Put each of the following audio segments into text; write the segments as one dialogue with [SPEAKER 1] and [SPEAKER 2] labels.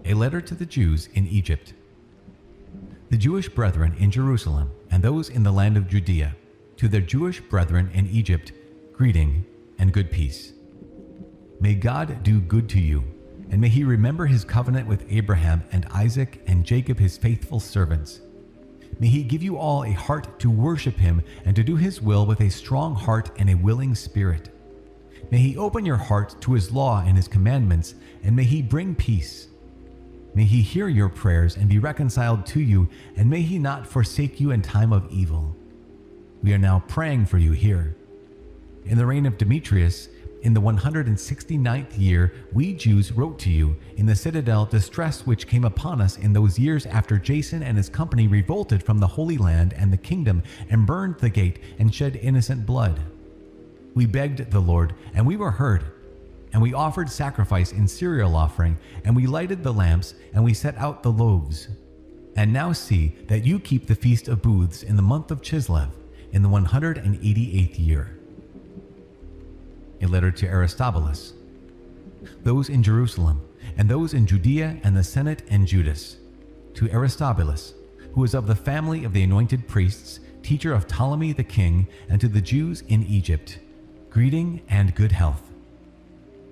[SPEAKER 1] A letter to the Jews in Egypt. The Jewish brethren in Jerusalem and those in the land of Judea, to their Jewish brethren in Egypt, greeting and good peace. May God do good to you, and may he remember his covenant with Abraham and Isaac and Jacob his faithful servants. May he give you all a heart to worship him and to do his will with a strong heart and a willing spirit. May he open your heart to his law and his commandments, and may he bring peace. May he hear your prayers and be reconciled to you, and may he not forsake you in time of evil. We are now praying for you here. In the reign of Demetrius, in the 169th year, we Jews wrote to you in the citadel distress which came upon us in those years after Jason and his company revolted from the Holy Land and the kingdom and burned the gate and shed innocent blood. We begged the Lord, and we were heard. And we offered sacrifice in cereal offering, and we lighted the lamps, and we set out the loaves. And now see that you keep the Feast of Booths in the month of Chislev, in the 188th year. A letter to Aristobulus. Those in Jerusalem, and those in Judea and the Senate and Judas, to Aristobulus, who is of the family of the anointed priests, teacher of Ptolemy the king, and to the Jews in Egypt, greeting and good health.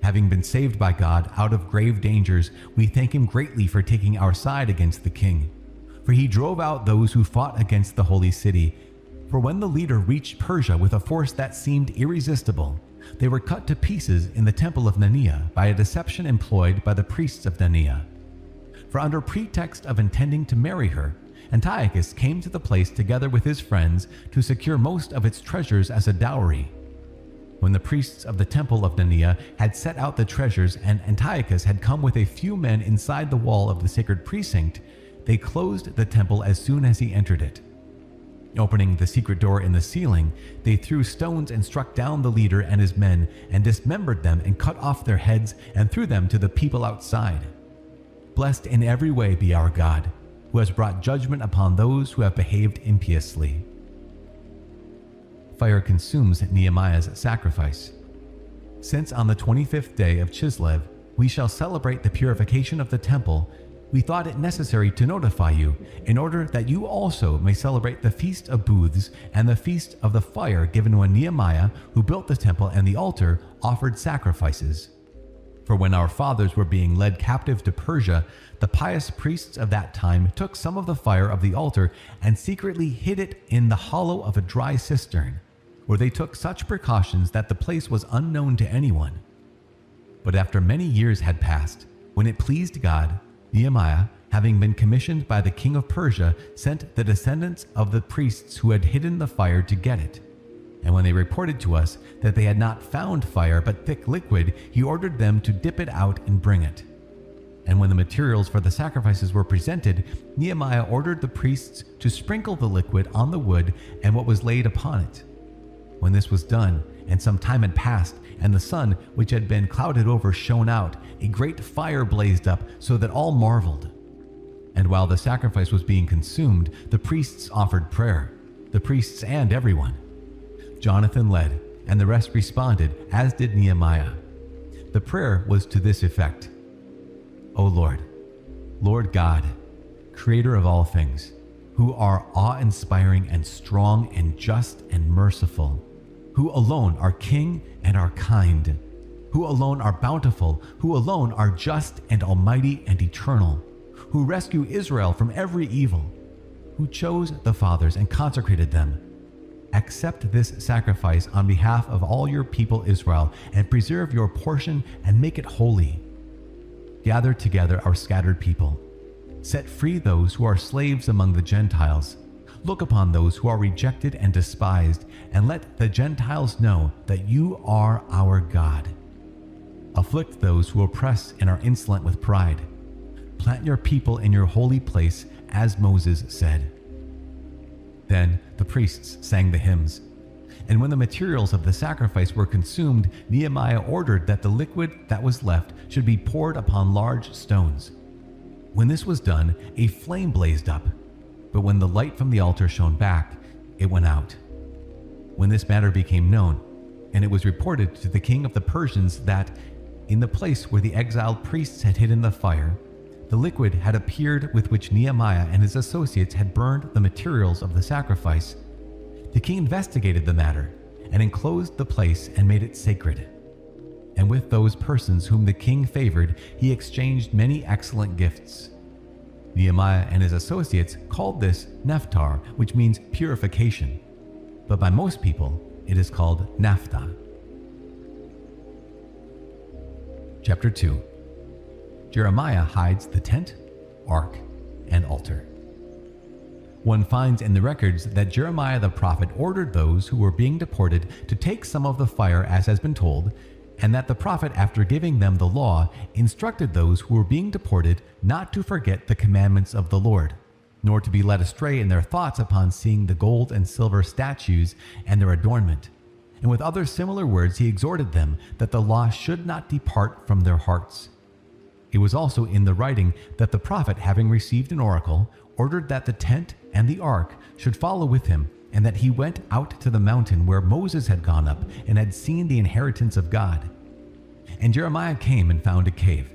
[SPEAKER 1] Having been saved by God out of grave dangers, we thank him greatly for taking our side against the king. For he drove out those who fought against the holy city. For when the leader reached Persia with a force that seemed irresistible, they were cut to pieces in the temple of Nenea by a deception employed by the priests of Nenea. For under pretext of intending to marry her, Antiochus came to the place together with his friends to secure most of its treasures as a dowry. When the priests of the temple of Nenea had set out the treasures and Antiochus had come with a few men inside the wall of the sacred precinct, they closed the temple as soon as he entered it. Opening the secret door in the ceiling, they threw stones and struck down the leader and his men and dismembered them and cut off their heads and threw them to the people outside. Blessed in every way be our God, who has brought judgment upon those who have behaved impiously. Fire consumes Nehemiah's sacrifice. Since on the 25th day of Chislev we shall celebrate the purification of the temple, we thought it necessary to notify you, in order that you also may celebrate the Feast of Booths and the Feast of the Fire given when Nehemiah, who built the temple and the altar, offered sacrifices. For when our fathers were being led captive to Persia, the pious priests of that time took some of the fire of the altar and secretly hid it in the hollow of a dry cistern, where they took such precautions that the place was unknown to anyone. But after many years had passed, when it pleased God, Nehemiah, having been commissioned by the king of Persia, sent the descendants of the priests who had hidden the fire to get it. And when they reported to us that they had not found fire but thick liquid, he ordered them to dip it out and bring it. And when the materials for the sacrifices were presented, Nehemiah ordered the priests to sprinkle the liquid on the wood and what was laid upon it. When this was done, and some time had passed, and the sun, which had been clouded over, shone out, a great fire blazed up, so that all marveled. And while the sacrifice was being consumed, the priests offered prayer, the priests and everyone. Jonathan led, and the rest responded, as did Nehemiah. The prayer was to this effect: O Lord, Lord God, creator of all things, who are awe-inspiring and strong and just and merciful, who alone are king and are kind, who alone are bountiful, who alone are just and almighty and eternal, who rescue Israel from every evil, who chose the fathers and consecrated them. Accept this sacrifice on behalf of all your people Israel, and preserve your portion and make it holy. Gather together our scattered people. Set free those who are slaves among the Gentiles. Look upon those who are rejected and despised, and let the Gentiles know that you are our God. Afflict those who oppress and are insolent with pride. Plant your people in your holy place, as Moses said. Then the priests sang the hymns. And when the materials of the sacrifice were consumed, Nehemiah ordered that the liquid that was left should be poured upon large stones. When this was done, a flame blazed up, but when the light from the altar shone back, it went out. When this matter became known, and it was reported to the king of the Persians that, in the place where the exiled priests had hidden the fire, The liquid had appeared with which Nehemiah and his associates had burned the materials of the sacrifice. The king investigated the matter and enclosed the place and made it sacred. And with those persons whom the king favored, he exchanged many excellent gifts. Nehemiah and his associates called this Nephtar, which means purification, but by most people it is called Naphtha. Chapter 2. Jeremiah hides the tent, ark, and altar. One finds in the records that Jeremiah the prophet ordered those who were being deported to take some of the fire as has been told, and that the prophet, after giving them the law, instructed those who were being deported not to forget the commandments of the Lord, nor to be led astray in their thoughts upon seeing the gold and silver statues and their adornment. And with other similar words he exhorted them that the law should not depart from their hearts. It was also in the writing that the prophet, having received an oracle, ordered that the tent and the ark should follow with him, and that he went out to the mountain where Moses had gone up and had seen the inheritance of God. And Jeremiah came and found a cave,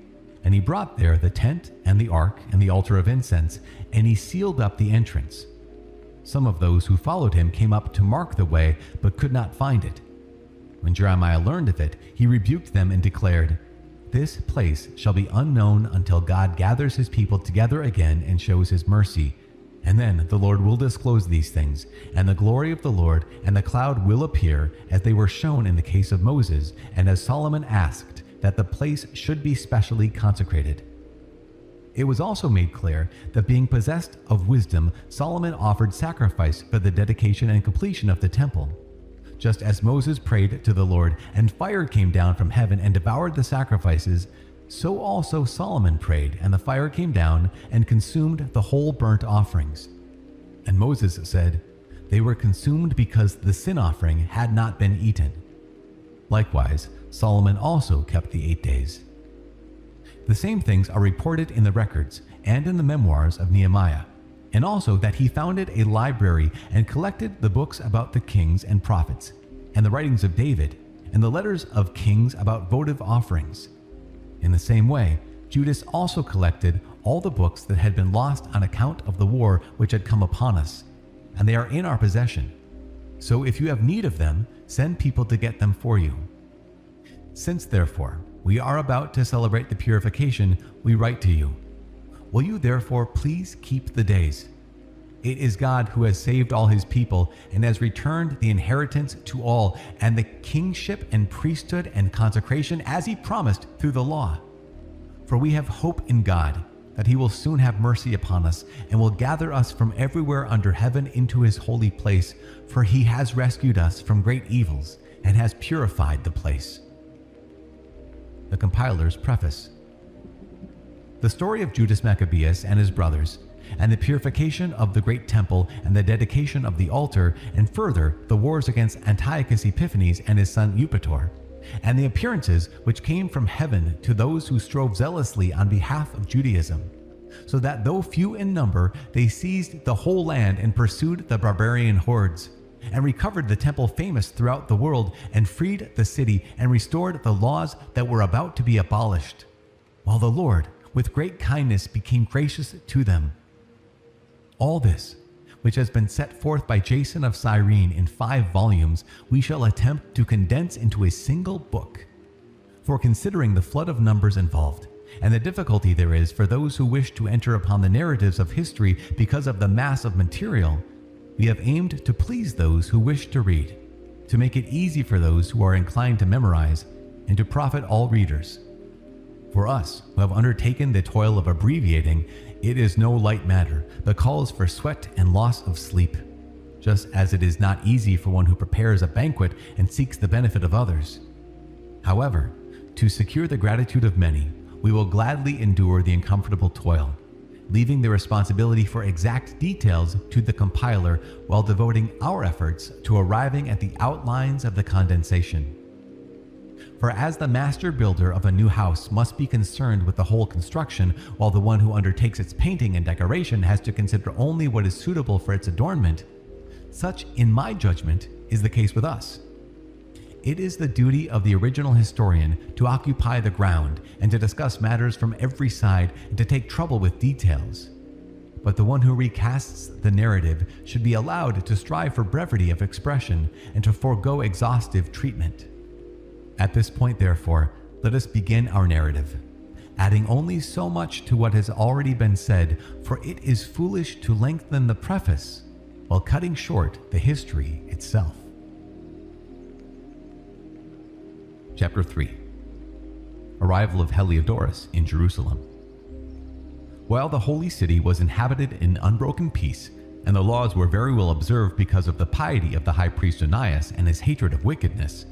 [SPEAKER 1] and he brought there the tent and the ark and the altar of incense, and he sealed up the entrance. Some of those who followed him came up to mark the way, but could not find it. When Jeremiah learned of it, he rebuked them and declared, "This place shall be unknown until God gathers his people together again and shows his mercy. And then the Lord will disclose these things, and the glory of the Lord and the cloud will appear, as they were shown in the case of Moses, and as Solomon asked, that the place should be specially consecrated." It was also made clear that, being possessed of wisdom, Solomon offered sacrifice for the dedication and completion of the temple. Just as Moses prayed to the Lord, and fire came down from heaven and devoured the sacrifices, so also Solomon prayed, and the fire came down and consumed the whole burnt offerings. And Moses said, "They were consumed because the sin offering had not been eaten." Likewise, Solomon also kept the 8 days. The same things are reported in the records and in the memoirs of Nehemiah, and also that he founded a library and collected the books about the kings and prophets, and the writings of David, and the letters of kings about votive offerings. In the same way, Judas also collected all the books that had been lost on account of the war which had come upon us, and they are in our possession. So if you have need of them, send people to get them for you. Since therefore we are about to celebrate the purification, we write to you. Will you therefore please keep the days? It is God who has saved all his people and has returned the inheritance to all, and the kingship and priesthood and consecration as he promised through the law. For we have hope in God that he will soon have mercy upon us and will gather us from everywhere under heaven into his holy place, for he has rescued us from great evils and has purified the place. The Compiler's Preface. The story of Judas Maccabeus and his brothers, and the purification of the great temple and the dedication of the altar, and further the wars against Antiochus Epiphanes and his son Eupator, and the appearances which came from heaven to those who strove zealously on behalf of Judaism, so that though few in number, they seized the whole land and pursued the barbarian hordes, and recovered the temple famous throughout the world, and freed the city, and restored the laws that were about to be abolished, while the Lord, with great kindness, became gracious to them. All this, which has been set forth by Jason of Cyrene in 5 volumes, we shall attempt to condense into a single book. For considering the flood of numbers involved, and the difficulty there is for those who wish to enter upon the narratives of history because of the mass of material, we have aimed to please those who wish to read, to make it easy for those who are inclined to memorize, and to profit all readers. For us, who have undertaken the toil of abbreviating, it is no light matter, but calls for sweat and loss of sleep, just as it is not easy for one who prepares a banquet and seeks the benefit of others. However, to secure the gratitude of many, we will gladly endure the uncomfortable toil, leaving the responsibility for exact details to the compiler while devoting our efforts to arriving at the outlines of the condensation. For as the master builder of a new house must be concerned with the whole construction, while the one who undertakes its painting and decoration has to consider only what is suitable for its adornment, such, in my judgment, is the case with us. It is the duty of the original historian to occupy the ground and to discuss matters from every side and to take trouble with details. But the one who recasts the narrative should be allowed to strive for brevity of expression and to forego exhaustive treatment. At this point, therefore, let us begin our narrative, adding only so much to what has already been said, for it is foolish to lengthen the preface while cutting short the history itself. Chapter 3. Arrival of Heliodorus in Jerusalem. While the holy city was inhabited in unbroken peace, and the laws were very well observed because of the piety of the high priest Onias and his hatred of wickedness,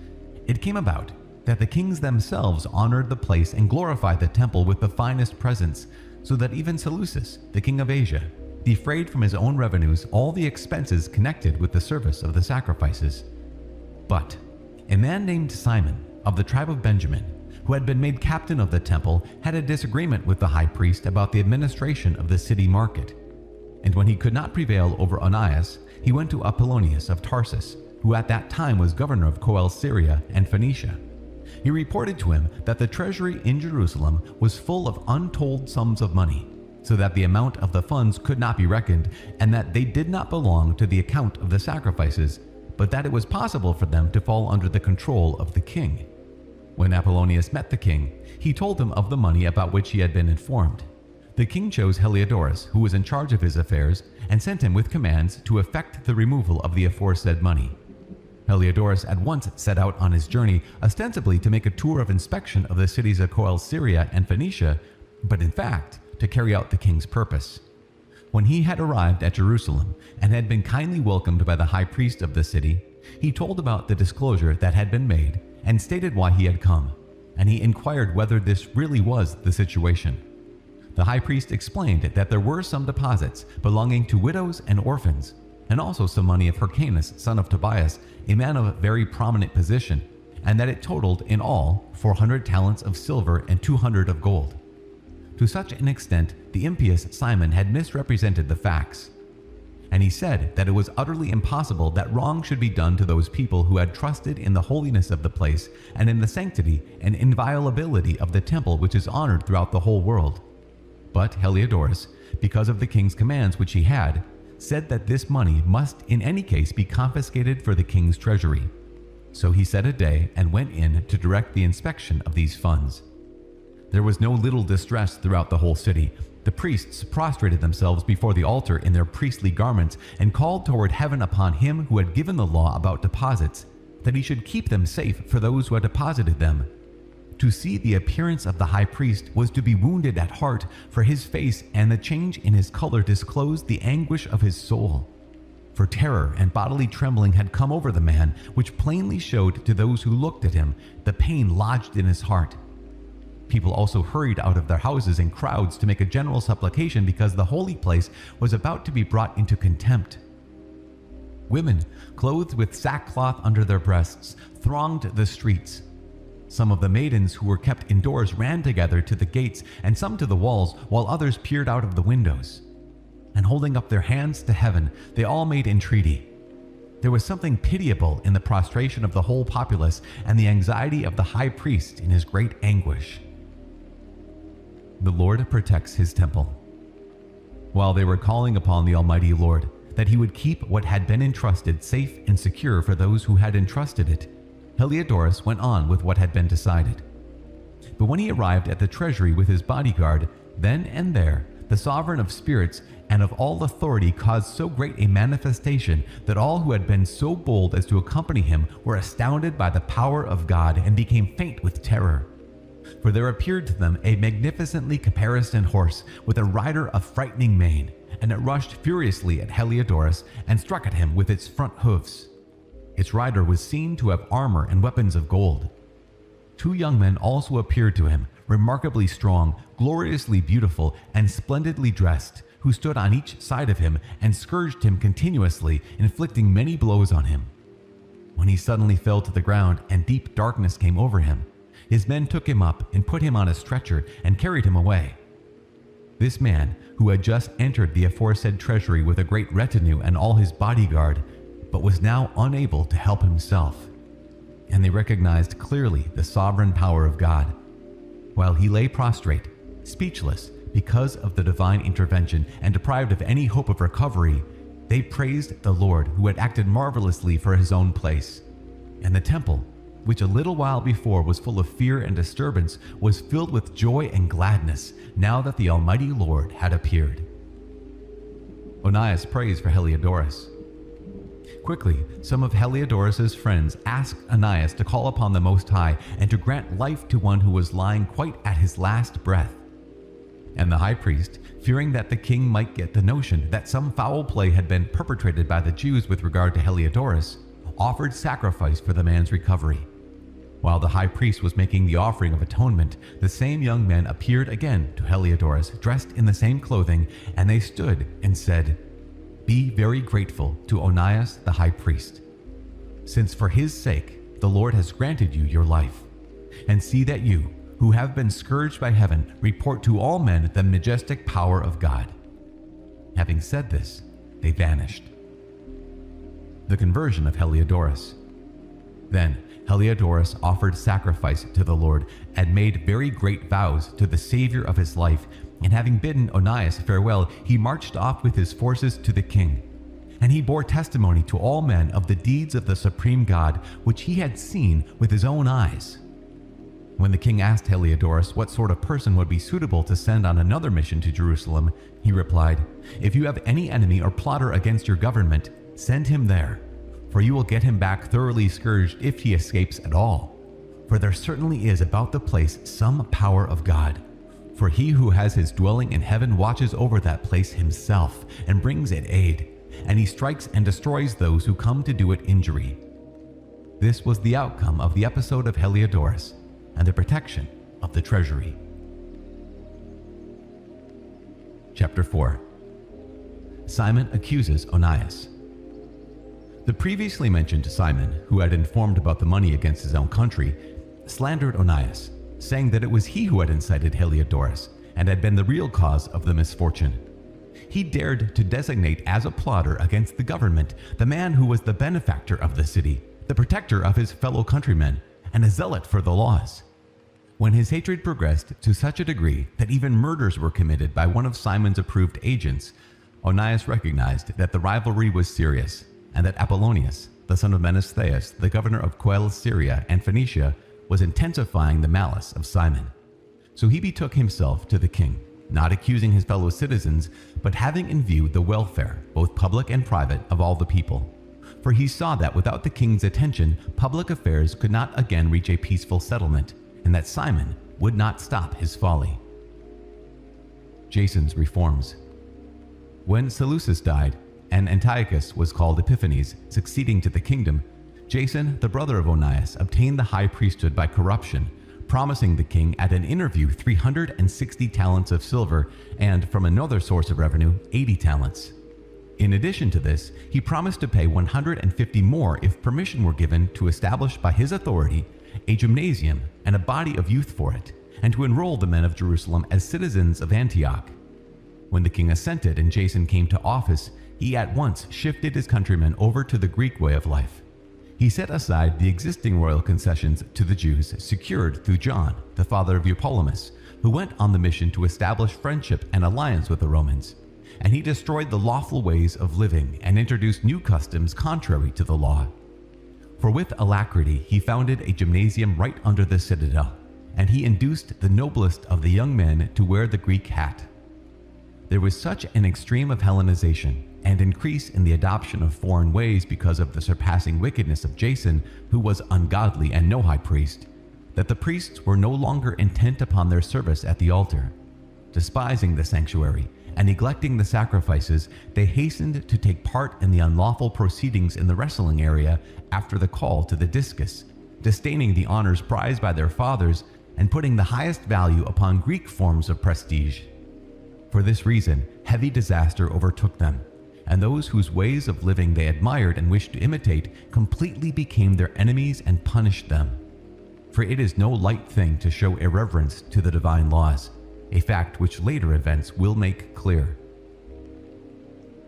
[SPEAKER 1] it came about that the kings themselves honored the place and glorified the temple with the finest presents, so that even Seleucus, the king of Asia, defrayed from his own revenues all the expenses connected with the service of the sacrifices. But a man named Simon, of the tribe of Benjamin, who had been made captain of the temple, had a disagreement with the high priest about the administration of the city market. And when he could not prevail over Onias, he went to Apollonius of Tarsus, who at that time was governor of Coel Syria and Phoenicia. He reported to him that the treasury in Jerusalem was full of untold sums of money, so that the amount of the funds could not be reckoned, and that they did not belong to the account of the sacrifices, but that it was possible for them to fall under the control of the king. When Apollonius met the king, he told him of the money about which he had been informed. The king chose Heliodorus, who was in charge of his affairs, and sent him with commands to effect the removal of the aforesaid money. Heliodorus at once set out on his journey, ostensibly to make a tour of inspection of the cities of Coel Syria and Phoenicia, but in fact to carry out the king's purpose. When he had arrived at Jerusalem and had been kindly welcomed by the high priest of the city, he told about the disclosure that had been made and stated why he had come, and he inquired whether this really was the situation. The high priest explained that there were some deposits belonging to widows and orphans, and also some money of Hyrcanus, son of Tobias, a man of very prominent position, and that it totaled in all 400 talents of silver and 200 of gold. To such an extent, the impious Simon had misrepresented the facts, and he said that it was utterly impossible that wrong should be done to those people who had trusted in the holiness of the place and in the sanctity and inviolability of the temple, which is honored throughout the whole world. But Heliodorus, because of the king's commands which he had, said that this money must in any case be confiscated for the king's treasury. So he set a day and went in to direct the inspection of these funds. There was no little distress throughout the whole city. The priests prostrated themselves before the altar in their priestly garments and called toward heaven upon him who had given the law about deposits, that he should keep them safe for those who had deposited them. To see the appearance of the high priest was to be wounded at heart, for his face and the change in his color disclosed the anguish of his soul. For terror and bodily trembling had come over the man, which plainly showed to those who looked at him the pain lodged in his heart. People also hurried out of their houses in crowds to make a general supplication, because the holy place was about to be brought into contempt. Women, clothed with sackcloth under their breasts, thronged the streets. Some of the maidens who were kept indoors ran together to the gates and some to the walls, while others peered out of the windows. And holding up their hands to heaven, they all made entreaty. There was something pitiable in the prostration of the whole populace and the anxiety of the high priest in his great anguish. The Lord protects his temple. While they were calling upon the Almighty Lord, that he would keep what had been entrusted safe and secure for those who had entrusted it, Heliodorus went on with what had been decided. But when he arrived at the treasury with his bodyguard, then and there, the sovereign of spirits and of all authority caused so great a manifestation that all who had been so bold as to accompany him were astounded by the power of God and became faint with terror. For there appeared to them a magnificently caparisoned horse with a rider of frightening mane, and it rushed furiously at Heliodorus and struck at him with its front hoofs. Its rider was seen to have armor and weapons of gold. 2 young men also appeared to him, remarkably strong, gloriously beautiful, and splendidly dressed, who stood on each side of him and scourged him continuously, inflicting many blows on him. When he suddenly fell to the ground and deep darkness came over him, his men took him up and put him on a stretcher and carried him away. This man, who had just entered the aforesaid treasury with a great retinue and all his bodyguard, but was now unable to help himself. and they recognized clearly the sovereign power of God. While he lay prostrate, speechless because of the divine intervention and deprived of any hope of recovery, they praised the Lord who had acted marvelously for his own place. And the temple, which a little while before was full of fear and disturbance, was filled with joy and gladness now that the Almighty Lord had appeared. Onias prays for Heliodorus. Quickly, some of Heliodorus' friends asked Onias to call upon the Most High and to grant life to one who was lying quite at his last breath. And the high priest, fearing that the king might get the notion that some foul play had been perpetrated by the Jews with regard to Heliodorus, offered sacrifice for the man's recovery. While the high priest was making the offering of atonement, the same young men appeared again to Heliodorus, dressed in the same clothing, and they stood and said, "Be very grateful to Onias the high priest, since for his sake the Lord has granted you your life. And see that you, who have been scourged by heaven, report to all men the majestic power of God." Having said this, they vanished. The conversion of Heliodorus. Then Heliodorus offered sacrifice to the Lord and made very great vows to the Savior of his life, and having bidden Onias farewell, he marched off with his forces to the king. And he bore testimony to all men of the deeds of the supreme God, which he had seen with his own eyes. When the king asked Heliodorus what sort of person would be suitable to send on another mission to Jerusalem, he replied, "If you have any enemy or plotter against your government, send him there, for you will get him back thoroughly scourged if he escapes at all. For there certainly is about the place some power of God. For he who has his dwelling in heaven watches over that place himself and brings it aid, and he strikes and destroys those who come to do it injury." This was the outcome of the episode of Heliodorus and the protection of the treasury. Chapter 4. Simon accuses Onias. The previously mentioned Simon, who had informed about the money against his own country, slandered Onias, saying that it was he who had incited Heliodorus and had been the real cause of the misfortune. He dared to designate as a plotter against the government the man who was the benefactor of the city, the protector of his fellow countrymen, and a zealot for the laws. When his hatred progressed to such a degree that even murders were committed by one of Simon's approved agents, Onias recognized that the rivalry was serious, and that Apollonius, the son of Menestheus, the governor of Quell, Syria, and Phoenicia, was intensifying the malice of Simon. So he betook himself to the king, not accusing his fellow citizens, but having in view the welfare, both public and private, of all the people. For he saw that without the king's attention, public affairs could not again reach a peaceful settlement, and that Simon would not stop his folly. Jason's reforms. When Seleucus died, and Antiochus was called Epiphanes, succeeding to the kingdom, Jason, the brother of Onias, obtained the high priesthood by corruption, promising the king at an interview 360 talents of silver and, from another source of revenue, 80 talents. In addition to this, he promised to pay 150 more if permission were given to establish by his authority a gymnasium and a body of youth for it, and to enroll the men of Jerusalem as citizens of Antioch. When the king assented and Jason came to office, he at once shifted his countrymen over to the Greek way of life. He set aside the existing royal concessions to the Jews secured through John, the father of Eupolemus, who went on the mission to establish friendship and alliance with the Romans. And he destroyed the lawful ways of living and introduced new customs contrary to the law. For with alacrity he founded a gymnasium right under the citadel, and he induced the noblest of the young men to wear the Greek hat. There was such an extreme of Hellenization and increase in the adoption of foreign ways because of the surpassing wickedness of Jason, who was ungodly and no high priest, that the priests were no longer intent upon their service at the altar. Despising the sanctuary and neglecting the sacrifices, they hastened to take part in the unlawful proceedings in the wrestling area after the call to the discus, disdaining the honors prized by their fathers and putting the highest value upon Greek forms of prestige. For this reason, heavy disaster overtook them, and those whose ways of living they admired and wished to imitate completely became their enemies and punished them. For it is no light thing to show irreverence to the divine laws, a fact which later events will make clear.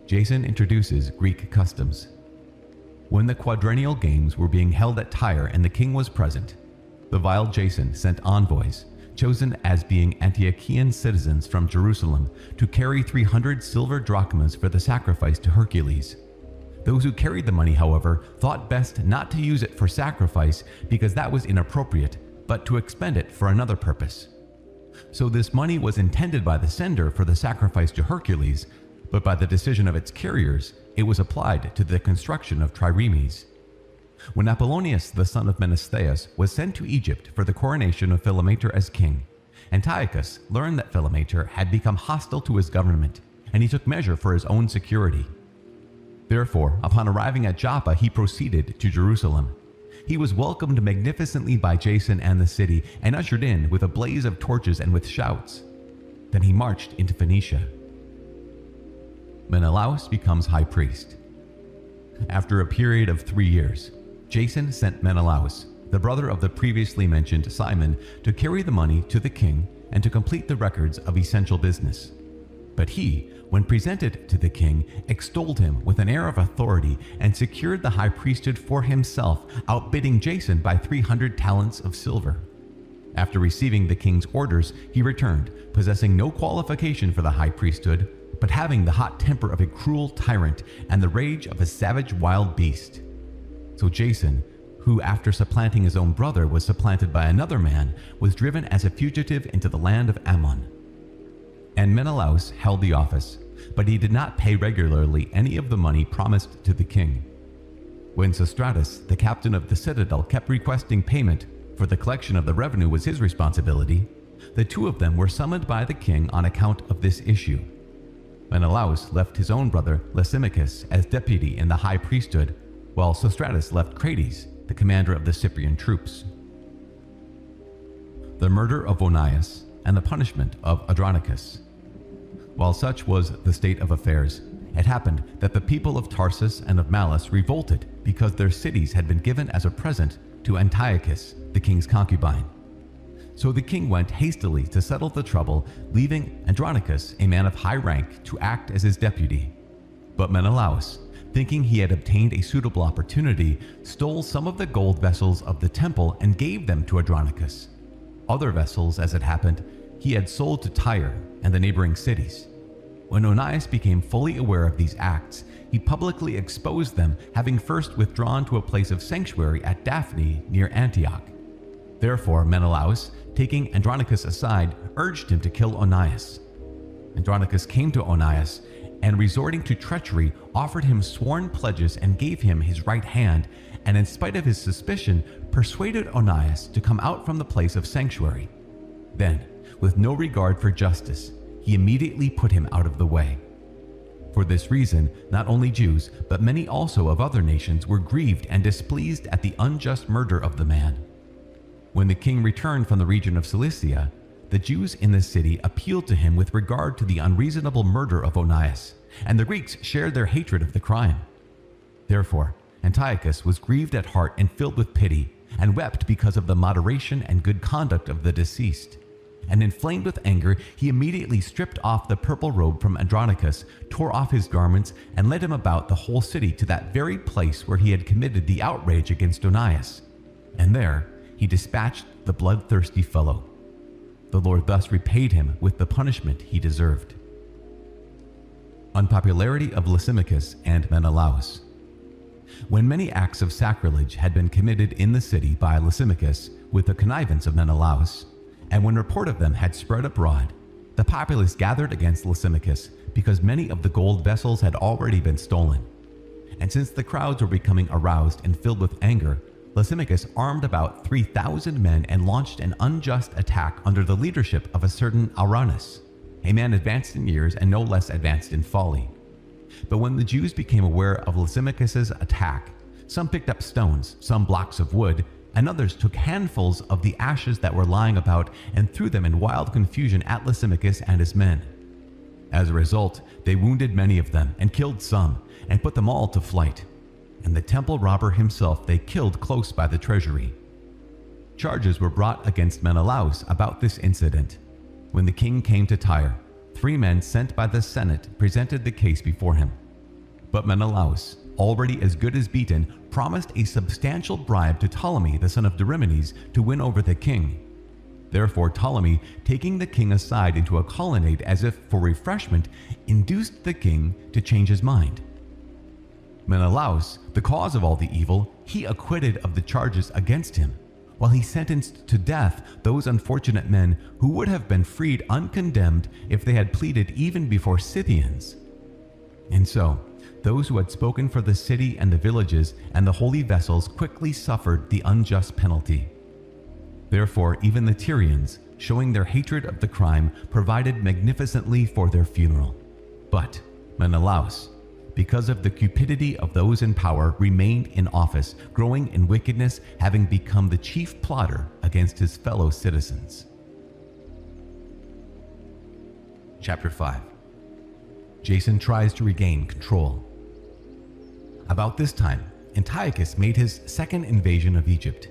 [SPEAKER 1] Jason introduces Greek customs. When the quadrennial games were being held at Tyre and the king was present, the vile Jason sent envoys, chosen as being Antiochian citizens from Jerusalem, to carry 300 silver drachmas for the sacrifice to Hercules. Those who carried the money, however, thought best not to use it for sacrifice because that was inappropriate, but to expend it for another purpose. So this money was intended by the sender for the sacrifice to Hercules, but by the decision of its carriers, it was applied to the construction of triremes. When Apollonius the son of Menestheus was sent to Egypt for the coronation of Philometor as king, Antiochus learned that Philometor had become hostile to his government, and he took measure for his own security. Therefore, upon arriving at Joppa, he proceeded to Jerusalem. He was welcomed magnificently by Jason and the city, and ushered in with a blaze of torches and with shouts. Then he marched into Phoenicia. Menelaus becomes high priest. After a period of 3 years, Jason sent Menelaus, the brother of the previously mentioned Simon, to carry the money to the king and to complete the records of essential business. But he, when presented to the king, extolled him with an air of authority and secured the high priesthood for himself, outbidding Jason by 300 talents of silver. After receiving the king's orders, he returned, possessing no qualification for the high priesthood, but having the hot temper of a cruel tyrant and the rage of a savage wild beast. So Jason, who after supplanting his own brother was supplanted by another man, was driven as a fugitive into the land of Ammon. And Menelaus held the office, but he did not pay regularly any of the money promised to the king. When Sostratus, the captain of the citadel, kept requesting payment, for the collection of the revenue was his responsibility, the two of them were summoned by the king on account of this issue. Menelaus left his own brother Lysimachus as deputy in the high priesthood, while Sostratus left Crates, the commander of the Cyprian troops. The murder of Onias and the punishment of Andronicus. While such was the state of affairs, it happened that the people of Tarsus and of Malus revolted because their cities had been given as a present to Antiochus, the king's concubine. So the king went hastily to settle the trouble, leaving Andronicus, a man of high rank, to act as his deputy. But Menelaus, thinking he had obtained a suitable opportunity, stole some of the gold vessels of the temple and gave them to Andronicus. Other vessels, as it happened, he had sold to Tyre and the neighboring cities. When Onias became fully aware of these acts, he publicly exposed them, having first withdrawn to a place of sanctuary at Daphne near Antioch. Therefore Menelaus, taking Andronicus aside, urged him to kill Onias. Andronicus came to Onias, and resorting to treachery, offered him sworn pledges and gave him his right hand, and in spite of his suspicion, persuaded Onias to come out from the place of sanctuary. Then, with no regard for justice, he immediately put him out of the way. For this reason, not only Jews, but many also of other nations were grieved and displeased at the unjust murder of the man. When the king returned from the region of Cilicia, the Jews in the city appealed to him with regard to the unreasonable murder of Onias, and the Greeks shared their hatred of the crime. Therefore, Antiochus was grieved at heart and filled with pity, and wept because of the moderation and good conduct of the deceased. And inflamed with anger, he immediately stripped off the purple robe from Andronicus, tore off his garments, and led him about the whole city to that very place where he had committed the outrage against Onias. And there he dispatched the bloodthirsty fellow. The Lord thus repaid him with the punishment he deserved. Unpopularity of Lysimachus and Menelaus. When many acts of sacrilege had been committed in the city by Lysimachus with the connivance of Menelaus, and when report of them had spread abroad, the populace gathered against Lysimachus because many of the gold vessels had already been stolen. And since the crowds were becoming aroused and filled with anger, Lysimachus armed about 3,000 men and launched an unjust attack under the leadership of a certain Auranus, a man advanced in years and no less advanced in folly. But when the Jews became aware of Lysimachus's attack, some picked up stones, some blocks of wood, and others took handfuls of the ashes that were lying about and threw them in wild confusion at Lysimachus and his men. As a result, they wounded many of them and killed some, and put them all to flight. And the temple robber himself they killed close by the treasury. Charges were brought against Menelaus about this incident. When the king came to Tyre, 3 men sent by the Senate presented the case before him. But Menelaus, already as good as beaten, promised a substantial bribe to Ptolemy the son of Dorimenes to win over the king. Therefore Ptolemy, taking the king aside into a colonnade as if for refreshment, induced the king to change his mind. Menelaus, the cause of all the evil, he acquitted of the charges against him, while he sentenced to death those unfortunate men who would have been freed uncondemned if they had pleaded even before Scythians. And so, those who had spoken for the city and the villages and the holy vessels quickly suffered the unjust penalty. Therefore, even the Tyrians, showing their hatred of the crime, provided magnificently for their funeral. But Menelaus, because of the cupidity of those in power, remained in office, growing in wickedness, having become the chief plotter against his fellow citizens. Chapter 5. Jason tries to regain control. About this time, Antiochus made his second invasion of Egypt.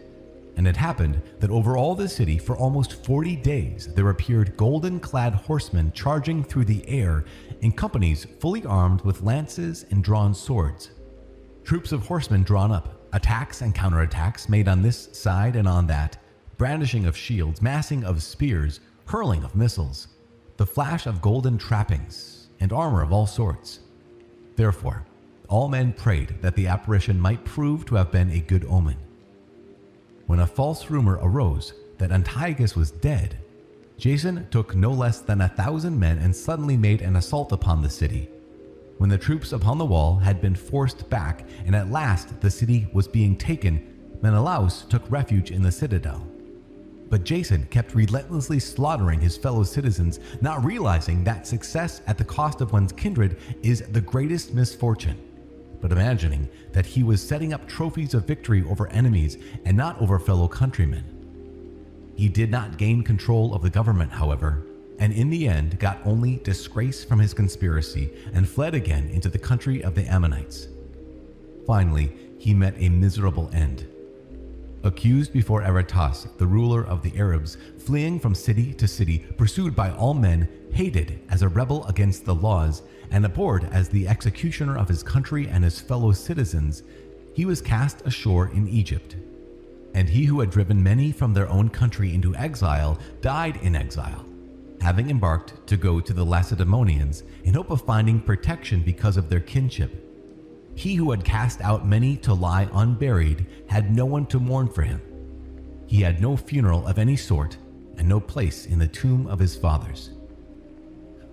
[SPEAKER 1] And it happened that over all the city for almost 40 days there appeared golden-clad horsemen charging through the air in companies fully armed with lances and drawn swords. Troops of horsemen drawn up, attacks and counterattacks made on this side and on that, brandishing of shields, massing of spears, hurling of missiles, the flash of golden trappings, and armor of all sorts. Therefore, all men prayed that the apparition might prove to have been a good omen. When a false rumor arose that Antiochus was dead, Jason took no less than 1,000 men and suddenly made an assault upon the city. When the troops upon the wall had been forced back and at last the city was being taken, Menelaus took refuge in the citadel. But Jason kept relentlessly slaughtering his fellow citizens, not realizing that success at the cost of one's kindred is the greatest misfortune, but imagining that he was setting up trophies of victory over enemies and not over fellow countrymen. He did not gain control of the government, however, and in the end got only disgrace from his conspiracy and fled again into the country of the Ammonites. Finally, he met a miserable end. Accused before Aretas, the ruler of the Arabs, fleeing from city to city, pursued by all men, hated as a rebel against the laws, and abhorred as the executioner of his country and his fellow citizens, he was cast ashore in Egypt. And he who had driven many from their own country into exile died in exile, having embarked to go to the Lacedaemonians in hope of finding protection because of their kinship. He who had cast out many to lie unburied had no one to mourn for him. He had no funeral of any sort and no place in the tomb of his fathers.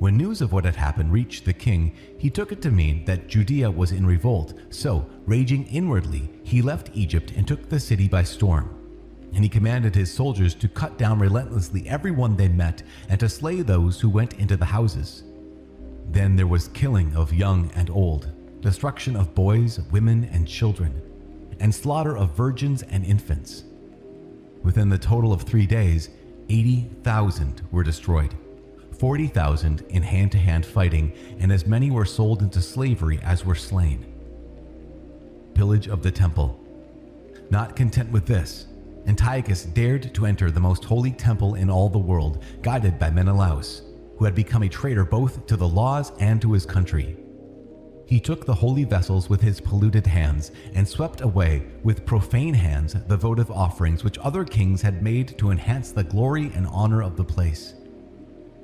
[SPEAKER 1] When news of what had happened reached the king, he took it to mean that Judea was in revolt, so, raging inwardly, he left Egypt and took the city by storm. And he commanded his soldiers to cut down relentlessly everyone they met and to slay those who went into the houses. Then there was killing of young and old, destruction of boys, women, and children, and slaughter of virgins and infants. Within the total of 3 days, 80,000 were destroyed, 40,000 in hand-to-hand fighting, and as many were sold into slavery as were slain. Pillage of the temple. Not content with this, Antiochus dared to enter the most holy temple in all the world, guided by Menelaus, who had become a traitor both to the laws and to his country. He took the holy vessels with his polluted hands and swept away with profane hands the votive offerings which other kings had made to enhance the glory and honor of the place.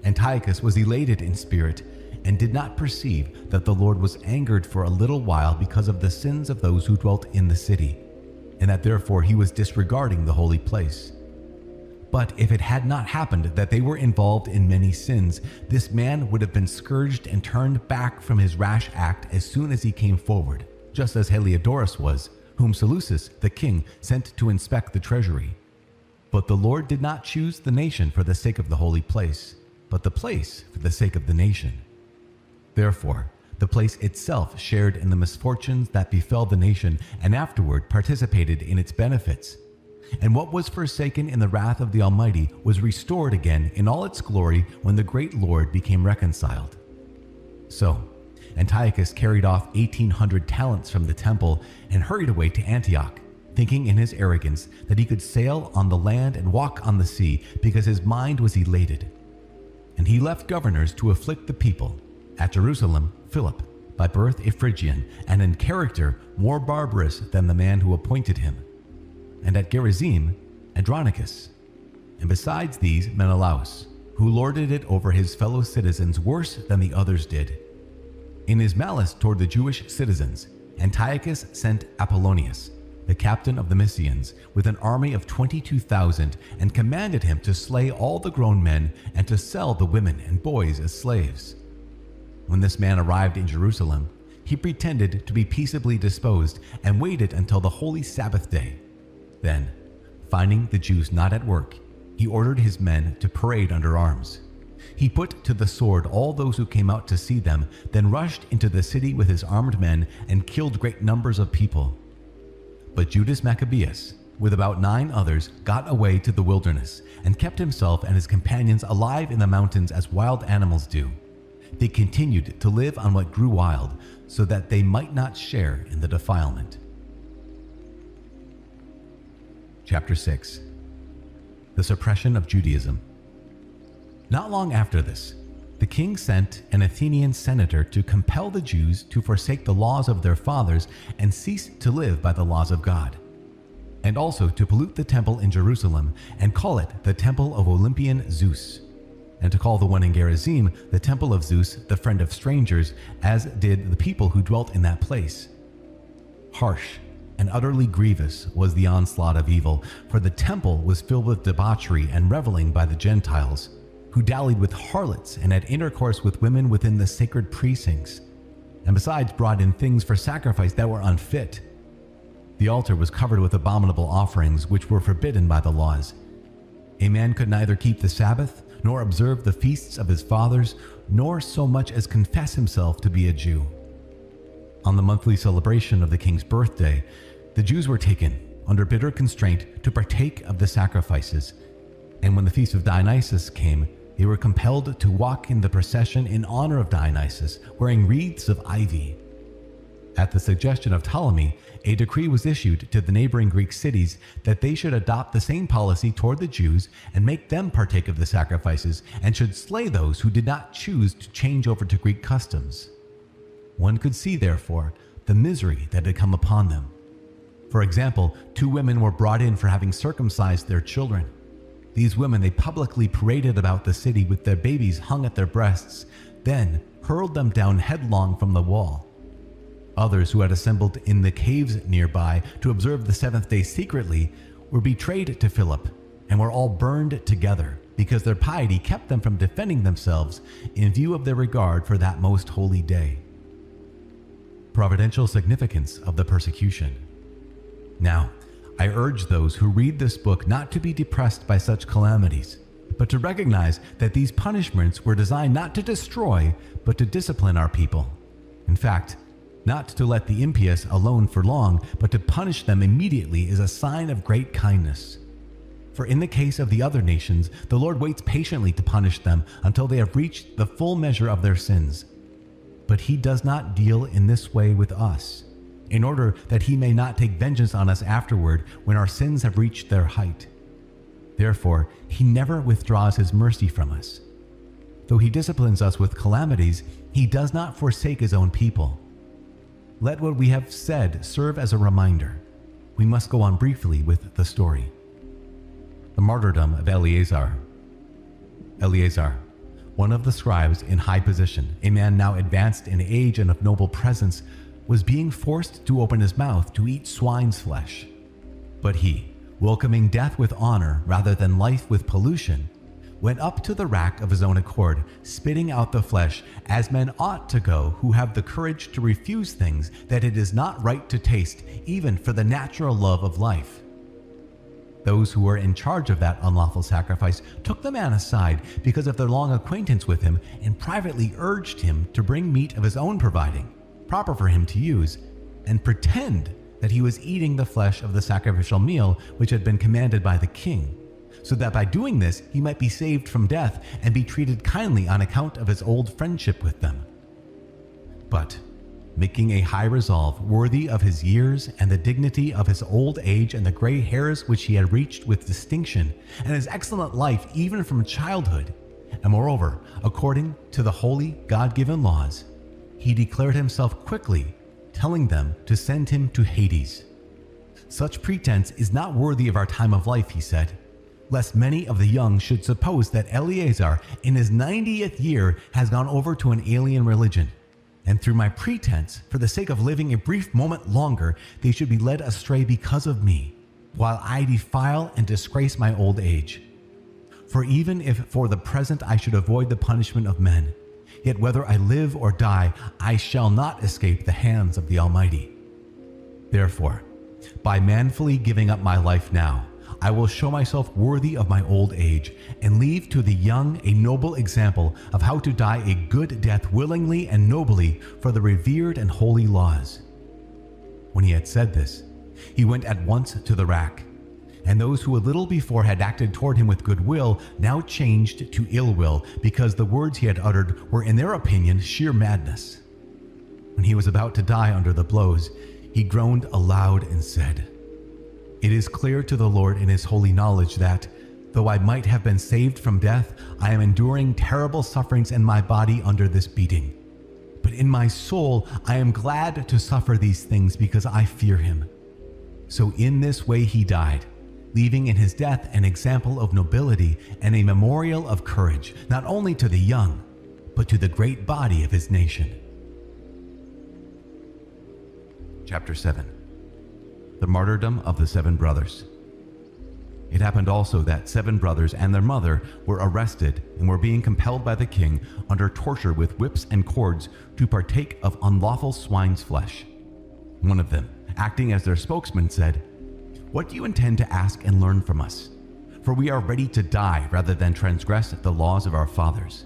[SPEAKER 1] Antiochus was elated in spirit and did not perceive that the Lord was angered for a little while because of the sins of those who dwelt in the city, and that therefore he was disregarding the holy place. But if it had not happened that they were involved in many sins, this man would have been scourged and turned back from his rash act as soon as he came forward, just as Heliodorus was, whom Seleucus the king sent to inspect the treasury. But the Lord did not choose the nation for the sake of the holy place, but the place for the sake of the nation. Therefore, the place itself shared in the misfortunes that befell the nation and afterward participated in its benefits. And what was forsaken in the wrath of the Almighty was restored again in all its glory when the great Lord became reconciled. So, Antiochus carried off 1,800 talents from the temple and hurried away to Antioch, thinking in his arrogance that he could sail on the land and walk on the sea because his mind was elated. And he left governors to afflict the people. At Jerusalem, Philip, by birth a Phrygian, and in character more barbarous than the man who appointed him. And at Gerizim, Andronicus. And besides these, Menelaus, who lorded it over his fellow citizens worse than the others did. In his malice toward the Jewish citizens, Antiochus sent Apollonius, the captain of the Mysians, with an army of 22,000, and commanded him to slay all the grown men and to sell the women and boys as slaves. When this man arrived in Jerusalem, he pretended to be peaceably disposed and waited until the holy Sabbath day. Then, finding the Jews not at work, he ordered his men to parade under arms. He put to the sword all those who came out to see them, then rushed into the city with his armed men and killed great numbers of people. But Judas Maccabeus, with about 9 others, got away to the wilderness and kept himself and his companions alive in the mountains as wild animals do. They continued to live on what grew wild, so that they might not share in the defilement. Chapter 6. The suppression of Judaism. Not long after this, the king sent an Athenian senator to compel the Jews to forsake the laws of their fathers and cease to live by the laws of God, and also to pollute the temple in Jerusalem and call it the temple of Olympian Zeus, and to call the one in Gerizim the temple of Zeus, the friend of strangers, as did the people who dwelt in that place. Harsh and utterly grievous was the onslaught of evil, for the temple was filled with debauchery and reveling by the Gentiles, who dallied with harlots and had intercourse with women within the sacred precincts, and besides brought in things for sacrifice that were unfit. The altar was covered with abominable offerings which were forbidden by the laws. A man could neither keep the Sabbath, nor observe the feasts of his fathers, nor so much as confess himself to be a Jew. On the monthly celebration of the king's birthday, the Jews were taken, under bitter constraint, to partake of the sacrifices, and when the feast of Dionysus came, they were compelled to walk in the procession in honor of Dionysus, wearing wreaths of ivy. At the suggestion of Ptolemy, a decree was issued to the neighboring Greek cities that they should adopt the same policy toward the Jews and make them partake of the sacrifices, and should slay those who did not choose to change over to Greek customs. One could see, therefore, the misery that had come upon them. For example, 2 women were brought in for having circumcised their children. These women they publicly paraded about the city with their babies hung at their breasts, then hurled them down headlong from the wall. Others who had assembled in the caves nearby to observe the 7th day secretly were betrayed to Philip and were all burned together, because their piety kept them from defending themselves in view of their regard for that most holy day. Providential significance of the persecution. Now, I urge those who read this book not to be depressed by such calamities, but to recognize that these punishments were designed not to destroy, but to discipline our people. In fact, not to let the impious alone for long, but to punish them immediately is a sign of great kindness. For in the case of the other nations, the Lord waits patiently to punish them until they have reached the full measure of their sins. But he does not deal in this way with us, in order that he may not take vengeance on us afterward when our sins have reached their height. Therefore, he never withdraws his mercy from us. Though he disciplines us with calamities, he does not forsake his own people. Let what we have said serve as a reminder. We must go on briefly with the story. The martyrdom of Eleazar. Eleazar, one of the scribes in high position, a man now advanced in age and of noble presence, was being forced to open his mouth to eat swine's flesh. But he, welcoming death with honor rather than life with pollution, went up to the rack of his own accord, spitting out the flesh, as men ought to go who have the courage to refuse things that it is not right to taste, even for the natural love of life. Those who were in charge of that unlawful sacrifice took the man aside because of their long acquaintance with him, and privately urged him to bring meat of his own providing, proper for him to use, and pretend that he was eating the flesh of the sacrificial meal which had been commanded by the king, so that by doing this he might be saved from death and be treated kindly on account of his old friendship with them. But, making a high resolve worthy of his years and the dignity of his old age and the gray hairs which he had reached with distinction, and his excellent life even from childhood, and moreover, according to the holy God-given laws, he declared himself quickly, telling them to send him to Hades. Such pretense is not worthy of our time of life, he said, lest many of the young should suppose that Eleazar in his 90th year has gone over to an alien religion, and through my pretense, for the sake of living a brief moment longer, they should be led astray because of me, while I defile and disgrace my old age. For even if for the present I should avoid the punishment of men, yet whether I live or die, I shall not escape the hands of the Almighty. Therefore, by manfully giving up my life now, I will show myself worthy of my old age, and leave to the young a noble example of how to die a good death willingly and nobly for the revered and holy laws." When he had said this, he went at once to the rack, and those who a little before had acted toward him with goodwill now changed to ill will, because the words he had uttered were in their opinion sheer madness. When he was about to die under the blows, he groaned aloud and said, "It is clear to the Lord in his holy knowledge that, though I might have been saved from death, I am enduring terrible sufferings in my body under this beating. But in my soul I am glad to suffer these things because I fear him." So in this way he died, leaving in his death an example of nobility and a memorial of courage, not only to the young, but to the great body of his nation. Chapter 7. The martyrdom of the 7 brothers. It happened also that 7 brothers and their mother were arrested and were being compelled by the king under torture with whips and cords to partake of unlawful swine's flesh. One of them, acting as their spokesman, said, "What do you intend to ask and learn from us? For we are ready to die rather than transgress the laws of our fathers."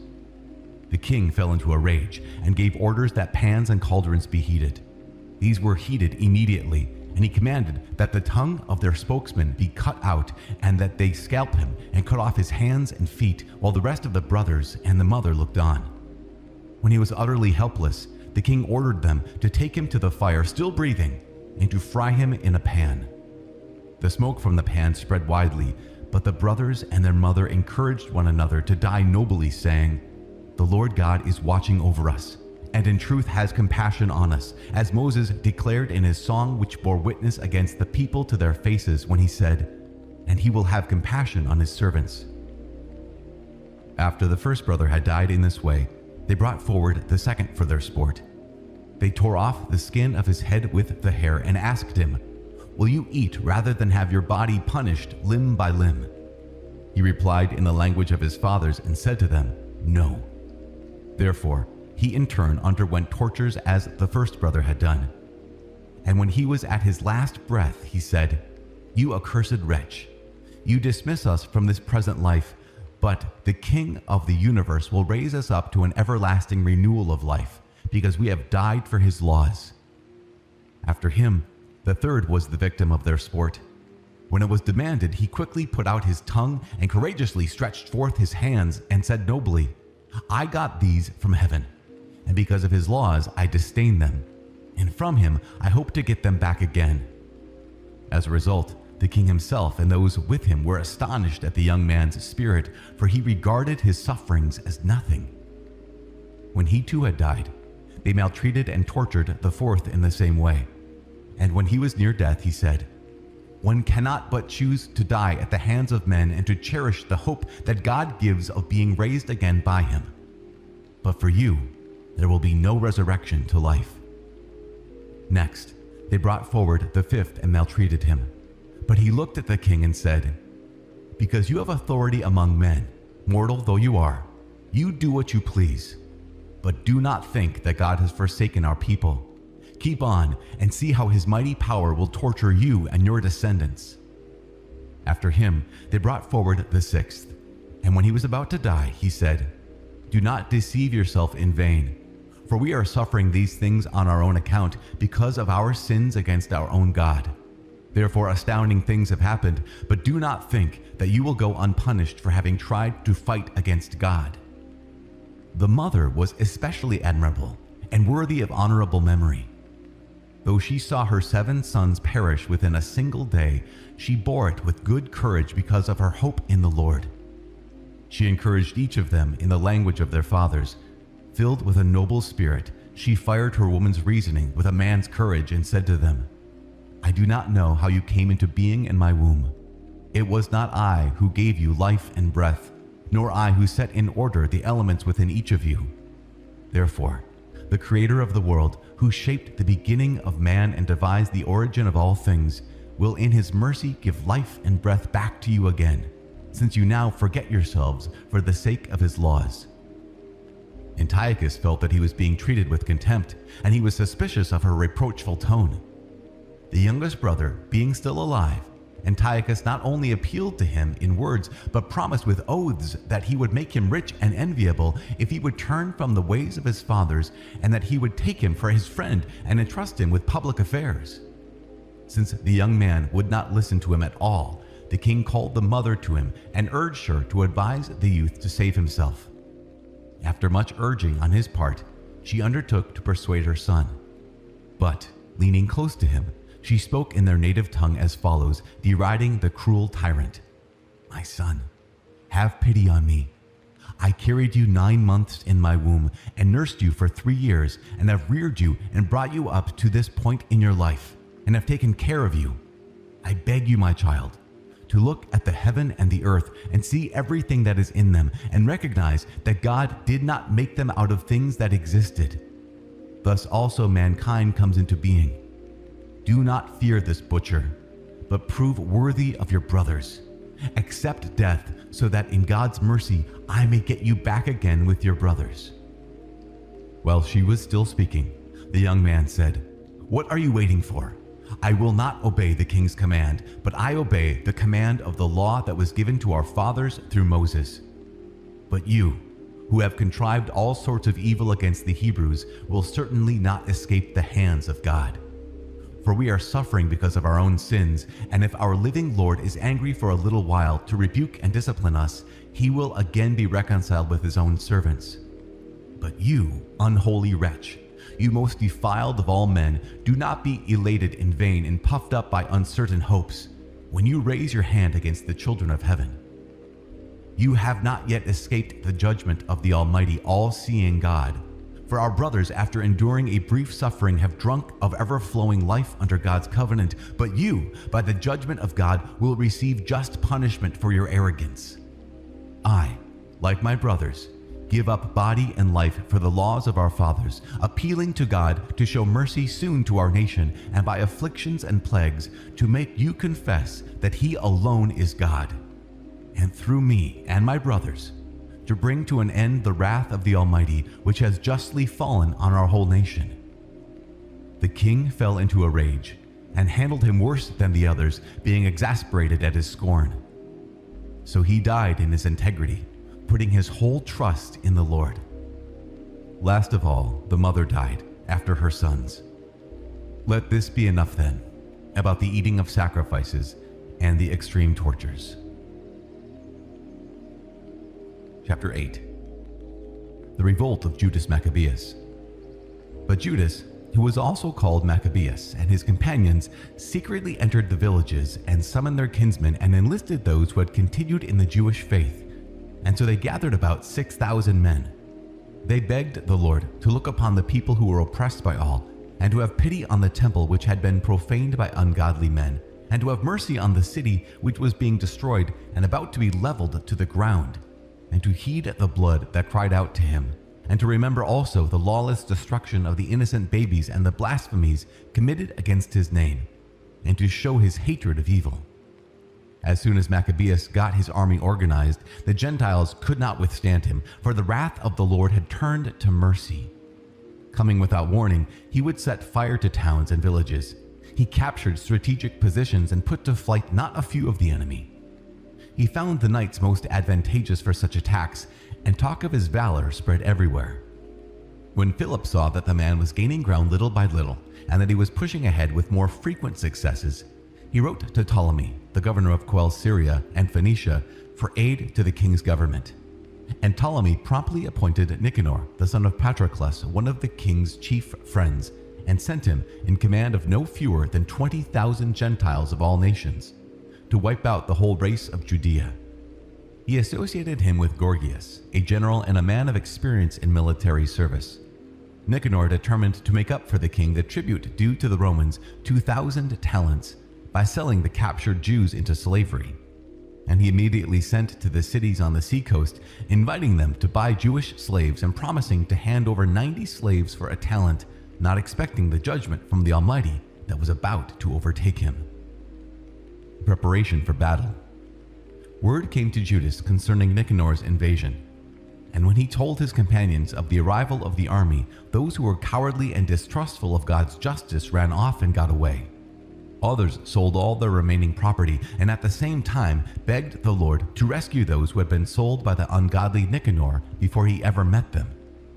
[SPEAKER 1] The king fell into a rage and gave orders that pans and cauldrons be heated. These were heated immediately, and he commanded that the tongue of their spokesman be cut out, and that they scalp him and cut off his hands and feet, while the rest of the brothers and the mother looked on. When he was utterly helpless, the king ordered them to take him to the fire, still breathing, and to fry him in a pan. The smoke from the pan spread widely, but the brothers and their mother encouraged one another to die nobly, saying, "The Lord God is watching over us, and in truth has compassion on us, as Moses declared in his song, which bore witness against the people to their faces when he said, 'And he will have compassion on his servants.'" After the first brother had died in this way, they brought forward the second for their sport. They tore off the skin of his head with the hair and asked him, "Will you eat rather than have your body punished limb by limb?" He replied in the language of his fathers and said to them, "No." Therefore, he in turn underwent tortures as the first brother had done. And when he was at his last breath, he said, "You accursed wretch, you dismiss us from this present life, but the King of the universe will raise us up to an everlasting renewal of life, because we have died for his laws." After him, the third was the victim of their sport. When it was demanded, he quickly put out his tongue and courageously stretched forth his hands and said nobly, "I got these from heaven, and because of his laws I disdain them, and from him I hope to get them back again." As a result, the king himself and those with him were astonished at the young man's spirit, for he regarded his sufferings as nothing. When he too had died, they maltreated and tortured the fourth in the same way. And when he was near death, he said, "One cannot but choose to die at the hands of men and to cherish the hope that God gives of being raised again by him. But for you, there will be no resurrection to life." Next, they brought forward the fifth and maltreated him. But he looked at the king and said, "Because you have authority among men, mortal though you are, you do what you please. But do not think that God has forsaken our people. Keep on and see how his mighty power will torture you and your descendants." After him, they brought forward the sixth. And when he was about to die, he said, "Do not deceive yourself in vain, for we are suffering these things on our own account because of our sins against our own God. Therefore astounding things have happened, but do not think that you will go unpunished for having tried to fight against God." The mother was especially admirable and worthy of honorable memory. Though she saw her 7 sons perish within a single day, she bore it with good courage because of her hope in the Lord. She encouraged each of them in the language of their fathers. Filled with a noble spirit, She fired her woman's reasoning with a man's courage and said to them, I do not know how you came into being in my womb. It was not I who gave you life and breath, nor I who set in order the elements within each of you. Therefore, the Creator of the world, who shaped the beginning of man and devised the origin of all things, will in his mercy give life and breath back to you again, since you now forget yourselves for the sake of his laws. Antiochus felt that he was being treated with contempt, and he was suspicious of her reproachful tone. The youngest brother, being still alive, Antiochus not only appealed to him in words, but promised with oaths that he would make him rich and enviable if he would turn from the ways of his fathers, and that he would take him for his friend and entrust him with public affairs. Since the young man would not listen to him at all, the king called the mother to him and urged her to advise the youth to save himself. After much urging on his part, she undertook to persuade her son. But, leaning close to him, she spoke in their native tongue as follows, deriding the cruel tyrant. My son, have pity on me. I carried you 9 months in my womb and nursed you for 3 years, and have reared you and brought you up to this point in your life, and have taken care of you. I beg you, my child, to look at the heaven and the earth and see everything that is in them, and recognize that God did not make them out of things that existed. Thus also mankind comes into being. Do not fear this butcher, but prove worthy of your brothers. Accept death, so that in God's mercy I may get you back again with your brothers. While she was still speaking, the young man said, What are you waiting for? I will not obey the king's command, but I obey the command of the law that was given to our fathers through Moses. But you, who have contrived all sorts of evil against the Hebrews, will certainly not escape the hands of God. For we are suffering because of our own sins, and if our living Lord is angry for a little while to rebuke and discipline us, he will again be reconciled with his own servants. But you, unholy wretch, you most defiled of all men, do not be elated in vain and puffed up by uncertain hopes, when you raise your hand against the children of heaven. You have not yet escaped the judgment of the Almighty, all-seeing God. For our brothers, after enduring a brief suffering, have drunk of ever-flowing life under God's covenant, but you, by the judgment of God, will receive just punishment for your arrogance. I, like my brothers, give up body and life for the laws of our fathers, appealing to God to show mercy soon to our nation, and by afflictions and plagues to make you confess that he alone is God, and through me and my brothers, to bring to an end the wrath of the Almighty, which has justly fallen on our whole nation. The king fell into a rage, and handled him worse than the others, being exasperated at his scorn. So he died in his integrity, putting his whole trust in the Lord. Last of all, the mother died after her sons. Let this be enough then, about the eating of sacrifices and the extreme tortures. Chapter 8. The revolt of Judas Maccabeus. But Judas, who was also called Maccabeus, and his companions secretly entered the villages and summoned their kinsmen and enlisted those who had continued in the Jewish faith. And so they gathered about 6,000 men. They begged the Lord to look upon the people who were oppressed by all, and to have pity on the temple which had been profaned by ungodly men, and to have mercy on the city which was being destroyed and about to be leveled to the ground, and to heed the blood that cried out to him, and to remember also the lawless destruction of the innocent babies and the blasphemies committed against his name, and to show his hatred of evil. As soon as Maccabeus got his army organized, the Gentiles could not withstand him, for the wrath of the Lord had turned to mercy. Coming without warning, he would set fire to towns and villages. He captured strategic positions and put to flight not a few of the enemy. He found the nights most advantageous for such attacks, and talk of his valor spread everywhere. When Philip saw that the man was gaining ground little by little, and that he was pushing ahead with more frequent successes, he wrote to Ptolemy, the governor of Syria and Phoenicia, for aid to the king's government. And Ptolemy promptly appointed Nicanor, the son of Patroclus, one of the king's chief friends, and sent him in command of no fewer than 20,000 Gentiles of all nations, to wipe out the whole race of Judea. He associated him with Gorgias, a general and a man of experience in military service. Nicanor determined to make up for the king the tribute due to the Romans, 2,000 talents, by selling the captured Jews into slavery. And he immediately sent to the cities on the seacoast, inviting them to buy Jewish slaves and promising to hand over 90 slaves for a talent, not expecting the judgment from the Almighty that was about to overtake him. Preparation for battle. Word came to Judas concerning Nicanor's invasion. And when he told his companions of the arrival of the army, those who were cowardly and distrustful of God's justice ran off and got away. Others sold all their remaining property and at the same time begged the Lord to rescue those who had been sold by the ungodly Nicanor before he ever met them,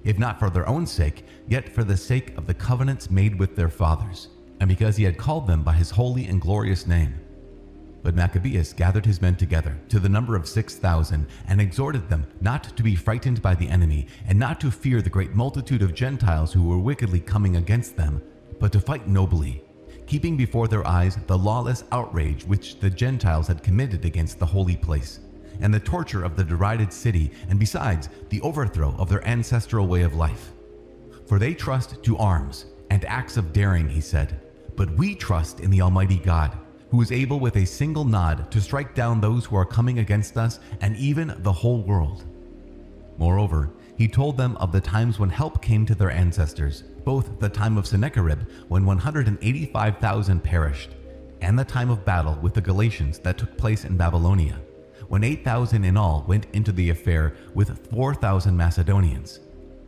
[SPEAKER 1] if not for their own sake, yet for the sake of the covenants made with their fathers, and because he had called them by his holy and glorious name. But Maccabeus gathered his men together to the number of 6,000 and exhorted them not to be frightened by the enemy and not to fear the great multitude of Gentiles who were wickedly coming against them, but to fight nobly, keeping before their eyes the lawless outrage which the Gentiles had committed against the holy place, and the torture of the derided city, and besides, the overthrow of their ancestral way of life. For they trust to arms and acts of daring, he said, but we trust in the Almighty God, who is able with a single nod to strike down those who are coming against us and even the whole world. Moreover, he told them of the times when help came to their ancestors, both the time of Sennacherib, when 185,000 perished, and the time of battle with the Galatians that took place in Babylonia, when 8,000 in all went into the affair with 4,000 Macedonians.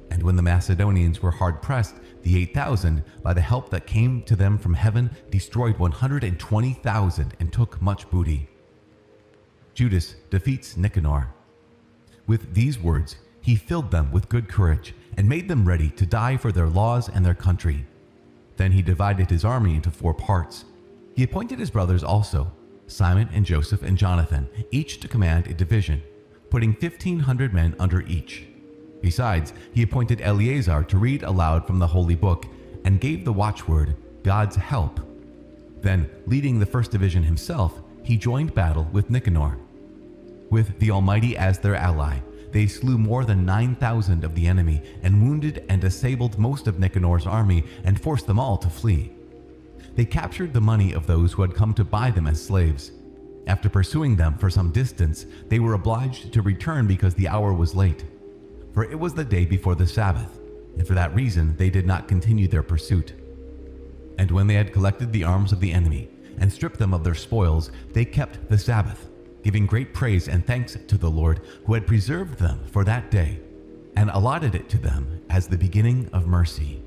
[SPEAKER 1] And when the Macedonians were hard-pressed, the 8,000, by the help that came to them from heaven, destroyed 120,000 and took much booty. Judas defeats Nicanor. With these words, he filled them with good courage and made them ready to die for their laws and their country. Then he divided his army into 4 parts. He appointed his brothers also, Simon and Joseph and Jonathan, each to command a division, putting 1,500 men under each. Besides, he appointed Eleazar to read aloud from the holy book and gave the watchword, God's help. Then, leading the first division himself, he joined battle with Nicanor. With the Almighty as their ally, they slew more than 9,000 of the enemy and wounded and disabled most of Nicanor's army and forced them all to flee. They captured the money of those who had come to buy them as slaves. After pursuing them for some distance, they were obliged to return because the hour was late. For it was the day before the Sabbath, and for that reason they did not continue their pursuit. And when they had collected the arms of the enemy and stripped them of their spoils, they kept the Sabbath, giving great praise and thanks to the Lord who had preserved them for that day, and allotted it to them as the beginning of mercy.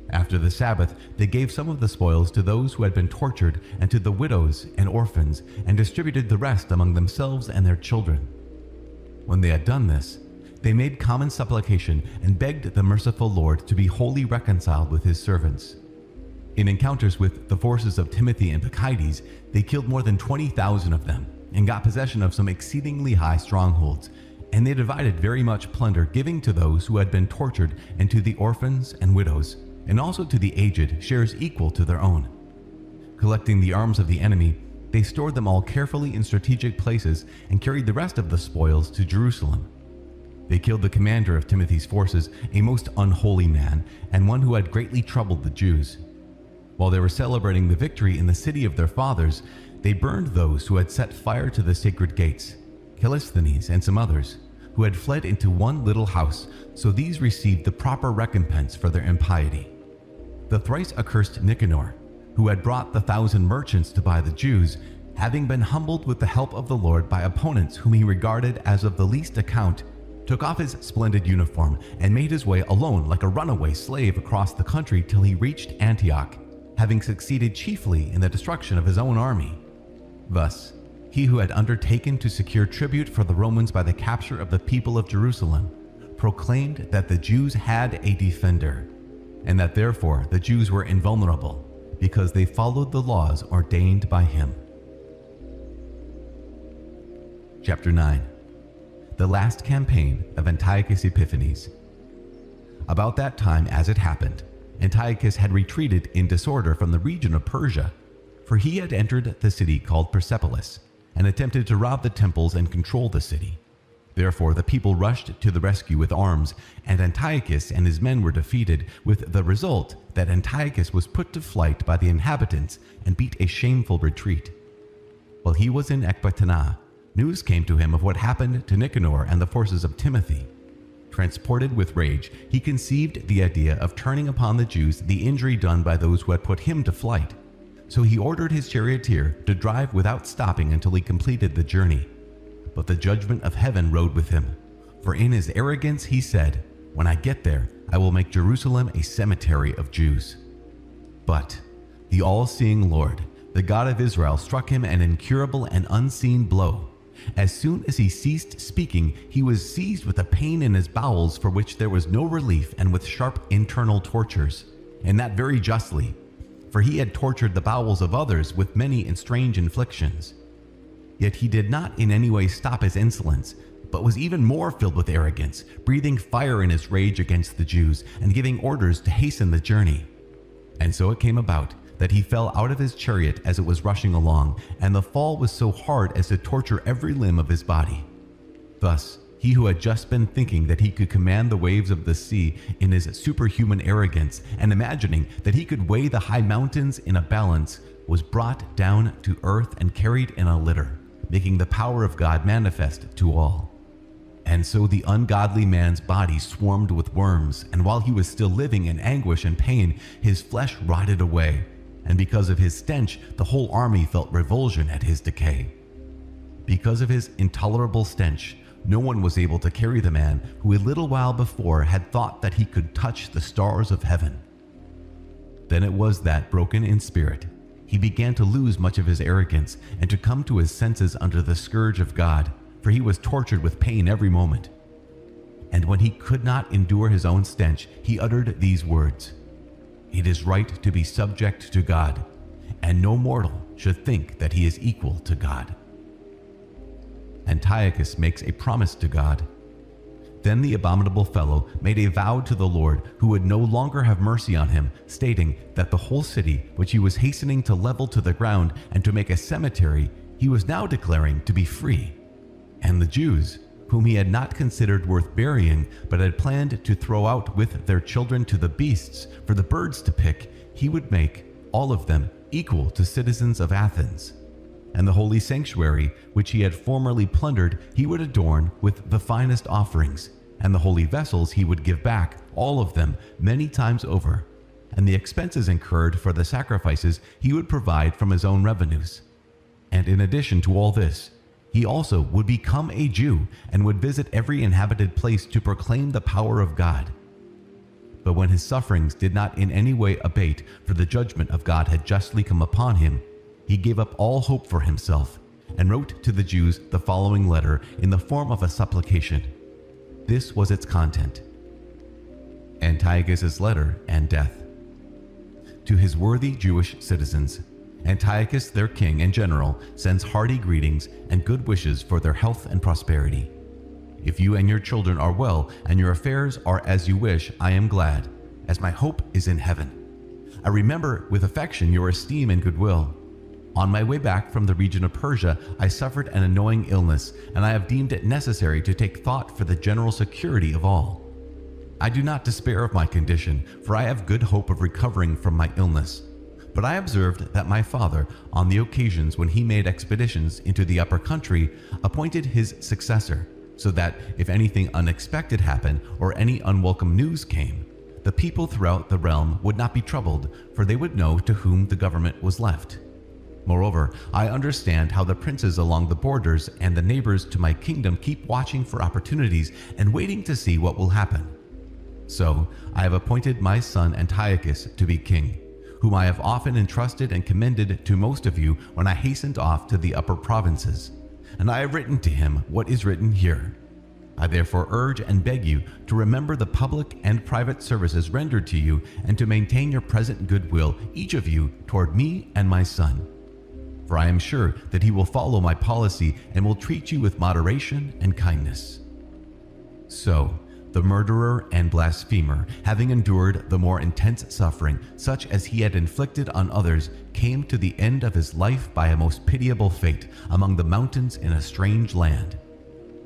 [SPEAKER 1] After the Sabbath, they gave some of the spoils to those who had been tortured and to the widows and orphans, and distributed the rest among themselves and their children. When they had done this, they made common supplication and begged the merciful Lord to be wholly reconciled with his servants. In encounters with the forces of Timothy and Bacchides, they killed more than 20,000 of them and got possession of some exceedingly high strongholds, and they divided very much plunder, giving to those who had been tortured and to the orphans and widows, and also to the aged shares equal to their own. Collecting the arms of the enemy, they stored them all carefully in strategic places and carried the rest of the spoils to Jerusalem. They killed the commander of Timothy's forces, a most unholy man, and one who had greatly troubled the Jews. While they were celebrating the victory in the city of their fathers, they burned those who had set fire to the sacred gates, Callisthenes and some others, who had fled into one little house, so these received the proper recompense for their impiety. The thrice accursed Nicanor, who had brought the 1,000 merchants to buy the Jews, having been humbled with the help of the Lord by opponents whom he regarded as of the least account, took off his splendid uniform and made his way alone like a runaway slave across the country till he reached Antioch, having succeeded chiefly in the destruction of his own army. Thus, he who had undertaken to secure tribute for the Romans by the capture of the people of Jerusalem proclaimed that the Jews had a defender, and that therefore the Jews were invulnerable, because they followed the laws ordained by him. Chapter 9. The last campaign of Antiochus Epiphanes. About that time, as it happened, Antiochus had retreated in disorder from the region of Persia, for he had entered the city called Persepolis and attempted to rob the temples and control the city. Therefore the people rushed to the rescue with arms, and Antiochus and his men were defeated, with the result that Antiochus was put to flight by the inhabitants and beat a shameful retreat. While he was in Ecbatana, news came to him of what happened to Nicanor and the forces of Timothy. Transported with rage, he conceived the idea of turning upon the Jews the injury done by those who had put him to flight. So he ordered his charioteer to drive without stopping until he completed the journey. But the judgment of heaven rode with him. For in his arrogance he said, "When I get there, I will make Jerusalem a cemetery of Jews." But the all-seeing Lord, the God of Israel, struck him an incurable and unseen blow. As soon as he ceased speaking, he was seized with a pain in his bowels for which there was no relief, and with sharp internal tortures, and that very justly, for he had tortured the bowels of others with many and strange inflictions. Yet he did not in any way stop his insolence, but was even more filled with arrogance, breathing fire in his rage against the Jews, and giving orders to hasten the journey. And so it came about that he fell out of his chariot as it was rushing along, and the fall was so hard as to torture every limb of his body. Thus, he who had just been thinking that he could command the waves of the sea in his superhuman arrogance, and imagining that he could weigh the high mountains in a balance, was brought down to earth and carried in a litter, making the power of God manifest to all. And so the ungodly man's body swarmed with worms, and while he was still living in anguish and pain, his flesh rotted away, and because of his stench, the whole army felt revulsion at his decay. Because of his intolerable stench, no one was able to carry the man who a little while before had thought that he could touch the stars of heaven. Then it was that, broken in spirit, he began to lose much of his arrogance and to come to his senses under the scourge of God, for he was tortured with pain every moment. And when he could not endure his own stench, he uttered these words, "It is right to be subject to God, and no mortal should think that he is equal to God." Antiochus makes a promise to God. Then the abominable fellow made a vow to the Lord, who would no longer have mercy on him, stating that the whole city, which he was hastening to level to the ground and to make a cemetery, he was now declaring to be free. And the Jews, whom he had not considered worth burying, but had planned to throw out with their children to the beasts for the birds to pick, he would make all of them equal to citizens of Athens. And the holy sanctuary, which he had formerly plundered, he would adorn with the finest offerings, and the holy vessels he would give back, all of them, many times over. And the expenses incurred for the sacrifices he would provide from his own revenues. And in addition to all this, he also would become a Jew and would visit every inhabited place to proclaim the power of God. But when his sufferings did not in any way abate, for the judgment of God had justly come upon him, he gave up all hope for himself and wrote to the Jews the following letter in the form of a supplication. This was its content: Antiochus's letter and death. To his worthy Jewish citizens, Antiochus, their king and general, sends hearty greetings and good wishes for their health and prosperity. If you and your children are well and your affairs are as you wish, I am glad, as my hope is in heaven. I remember with affection your esteem and goodwill. On my way back from the region of Persia, I suffered an annoying illness, and I have deemed it necessary to take thought for the general security of all. I do not despair of my condition, for I have good hope of recovering from my illness. But I observed that my father, on the occasions when he made expeditions into the upper country, appointed his successor, so that if anything unexpected happened or any unwelcome news came, the people throughout the realm would not be troubled, for they would know to whom the government was left. Moreover, I understand how the princes along the borders and the neighbors to my kingdom keep watching for opportunities and waiting to see what will happen. So I have appointed my son Antiochus to be king, whom I have often entrusted and commended to most of you when I hastened off to the upper provinces. And I have written to him what is written here. I therefore urge and beg you to remember the public and private services rendered to you, and to maintain your present goodwill, each of you, toward me and my son. For I am sure that he will follow my policy and will treat you with moderation and kindness. So, the murderer and blasphemer, having endured the more intense suffering, such as he had inflicted on others, came to the end of his life by a most pitiable fate among the mountains in a strange land.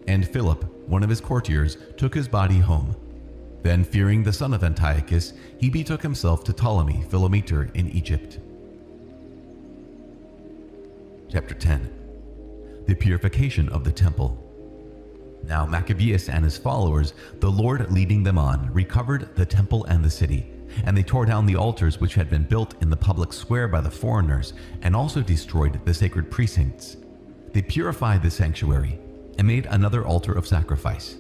[SPEAKER 1] And Philip, one of his courtiers, took his body home. Then, fearing the son of Antiochus, he betook himself to Ptolemy Philometor in Egypt. Chapter 10. The Purification of the Temple. Now Maccabeus and his followers, the Lord leading them on, recovered the temple and the city, and they tore down the altars which had been built in the public square by the foreigners, and also destroyed the sacred precincts. They purified the sanctuary, and made another altar of sacrifice.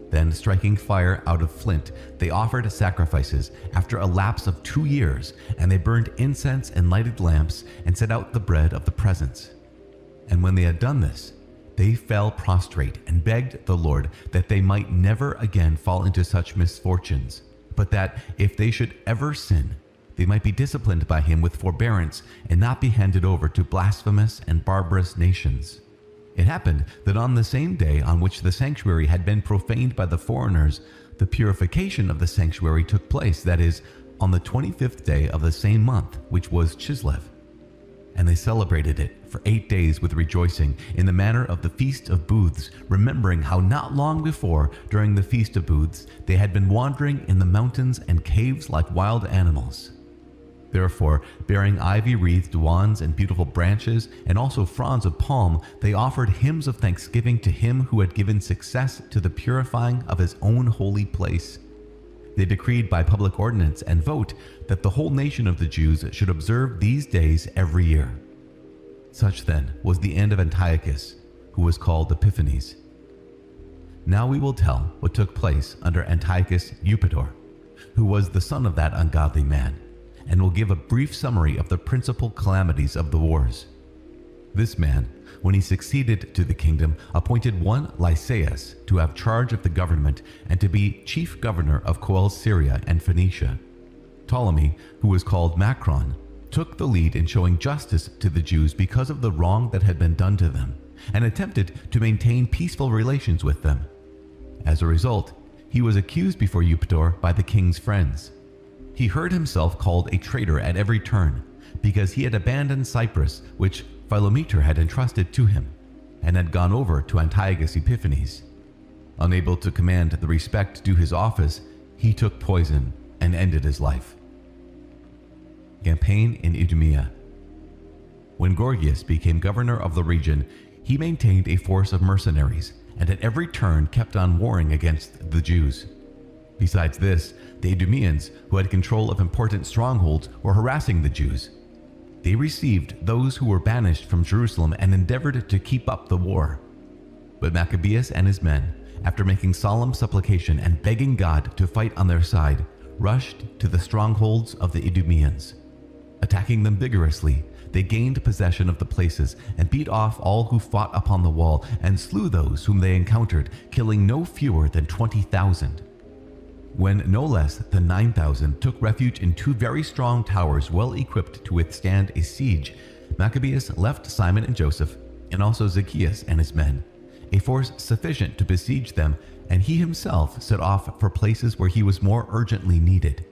[SPEAKER 1] Then, striking fire out of flint, they offered sacrifices after a lapse of 2 years, and they burned incense and lighted lamps, and set out the bread of the presence. And when they had done this, they fell prostrate and begged the Lord that they might never again fall into such misfortunes, but that if they should ever sin, they might be disciplined by him with forbearance and not be handed over to blasphemous and barbarous nations. It happened that on the same day on which the sanctuary had been profaned by the foreigners, the purification of the sanctuary took place, that is, on the 25th day of the same month, which was Chislev. And they celebrated it for 8 days with rejoicing, in the manner of the Feast of Booths, remembering how not long before, during the Feast of Booths, they had been wandering in the mountains and caves like wild animals. Therefore, bearing ivy-wreathed wands and beautiful branches, and also fronds of palm, they offered hymns of thanksgiving to him who had given success to the purifying of his own holy place. They decreed by public ordinance and vote that the whole nation of the Jews should observe these days every year. Such then was the end of Antiochus, who was called Epiphanes. Now we will tell what took place under Antiochus Eupator, who was the son of that ungodly man, and will give a brief summary of the principal calamities of the wars. This man, when he succeeded to the kingdom, appointed one Lysaeus to have charge of the government and to be chief governor of Coel Syria and Phoenicia. Ptolemy, who was called Macron, took the lead in showing justice to the Jews because of the wrong that had been done to them, and attempted to maintain peaceful relations with them. As a result, he was accused before Eupator by the king's friends. He heard himself called a traitor at every turn, because he had abandoned Cyprus, which Philometor had entrusted to him, and had gone over to Antiochus Epiphanes. Unable to command the respect due his office, he took poison and ended his life. Campaign in Idumea. When Gorgias became governor of the region, he maintained a force of mercenaries, and at every turn kept on warring against the Jews. Besides this, the Idumeans, who had control of important strongholds, were harassing the Jews. They received those who were banished from Jerusalem and endeavored to keep up the war. But Maccabeus and his men, after making solemn supplication and begging God to fight on their side, rushed to the strongholds of the Idumeans. Attacking them vigorously, they gained possession of the places and beat off all who fought upon the wall, and slew those whom they encountered, killing no fewer than 20,000. When no less than 9,000 took refuge in 2 very strong towers well equipped to withstand a siege, Maccabeus left Simon and Joseph, and also Zacchaeus and his men, a force sufficient to besiege them, and he himself set off for places where he was more urgently needed.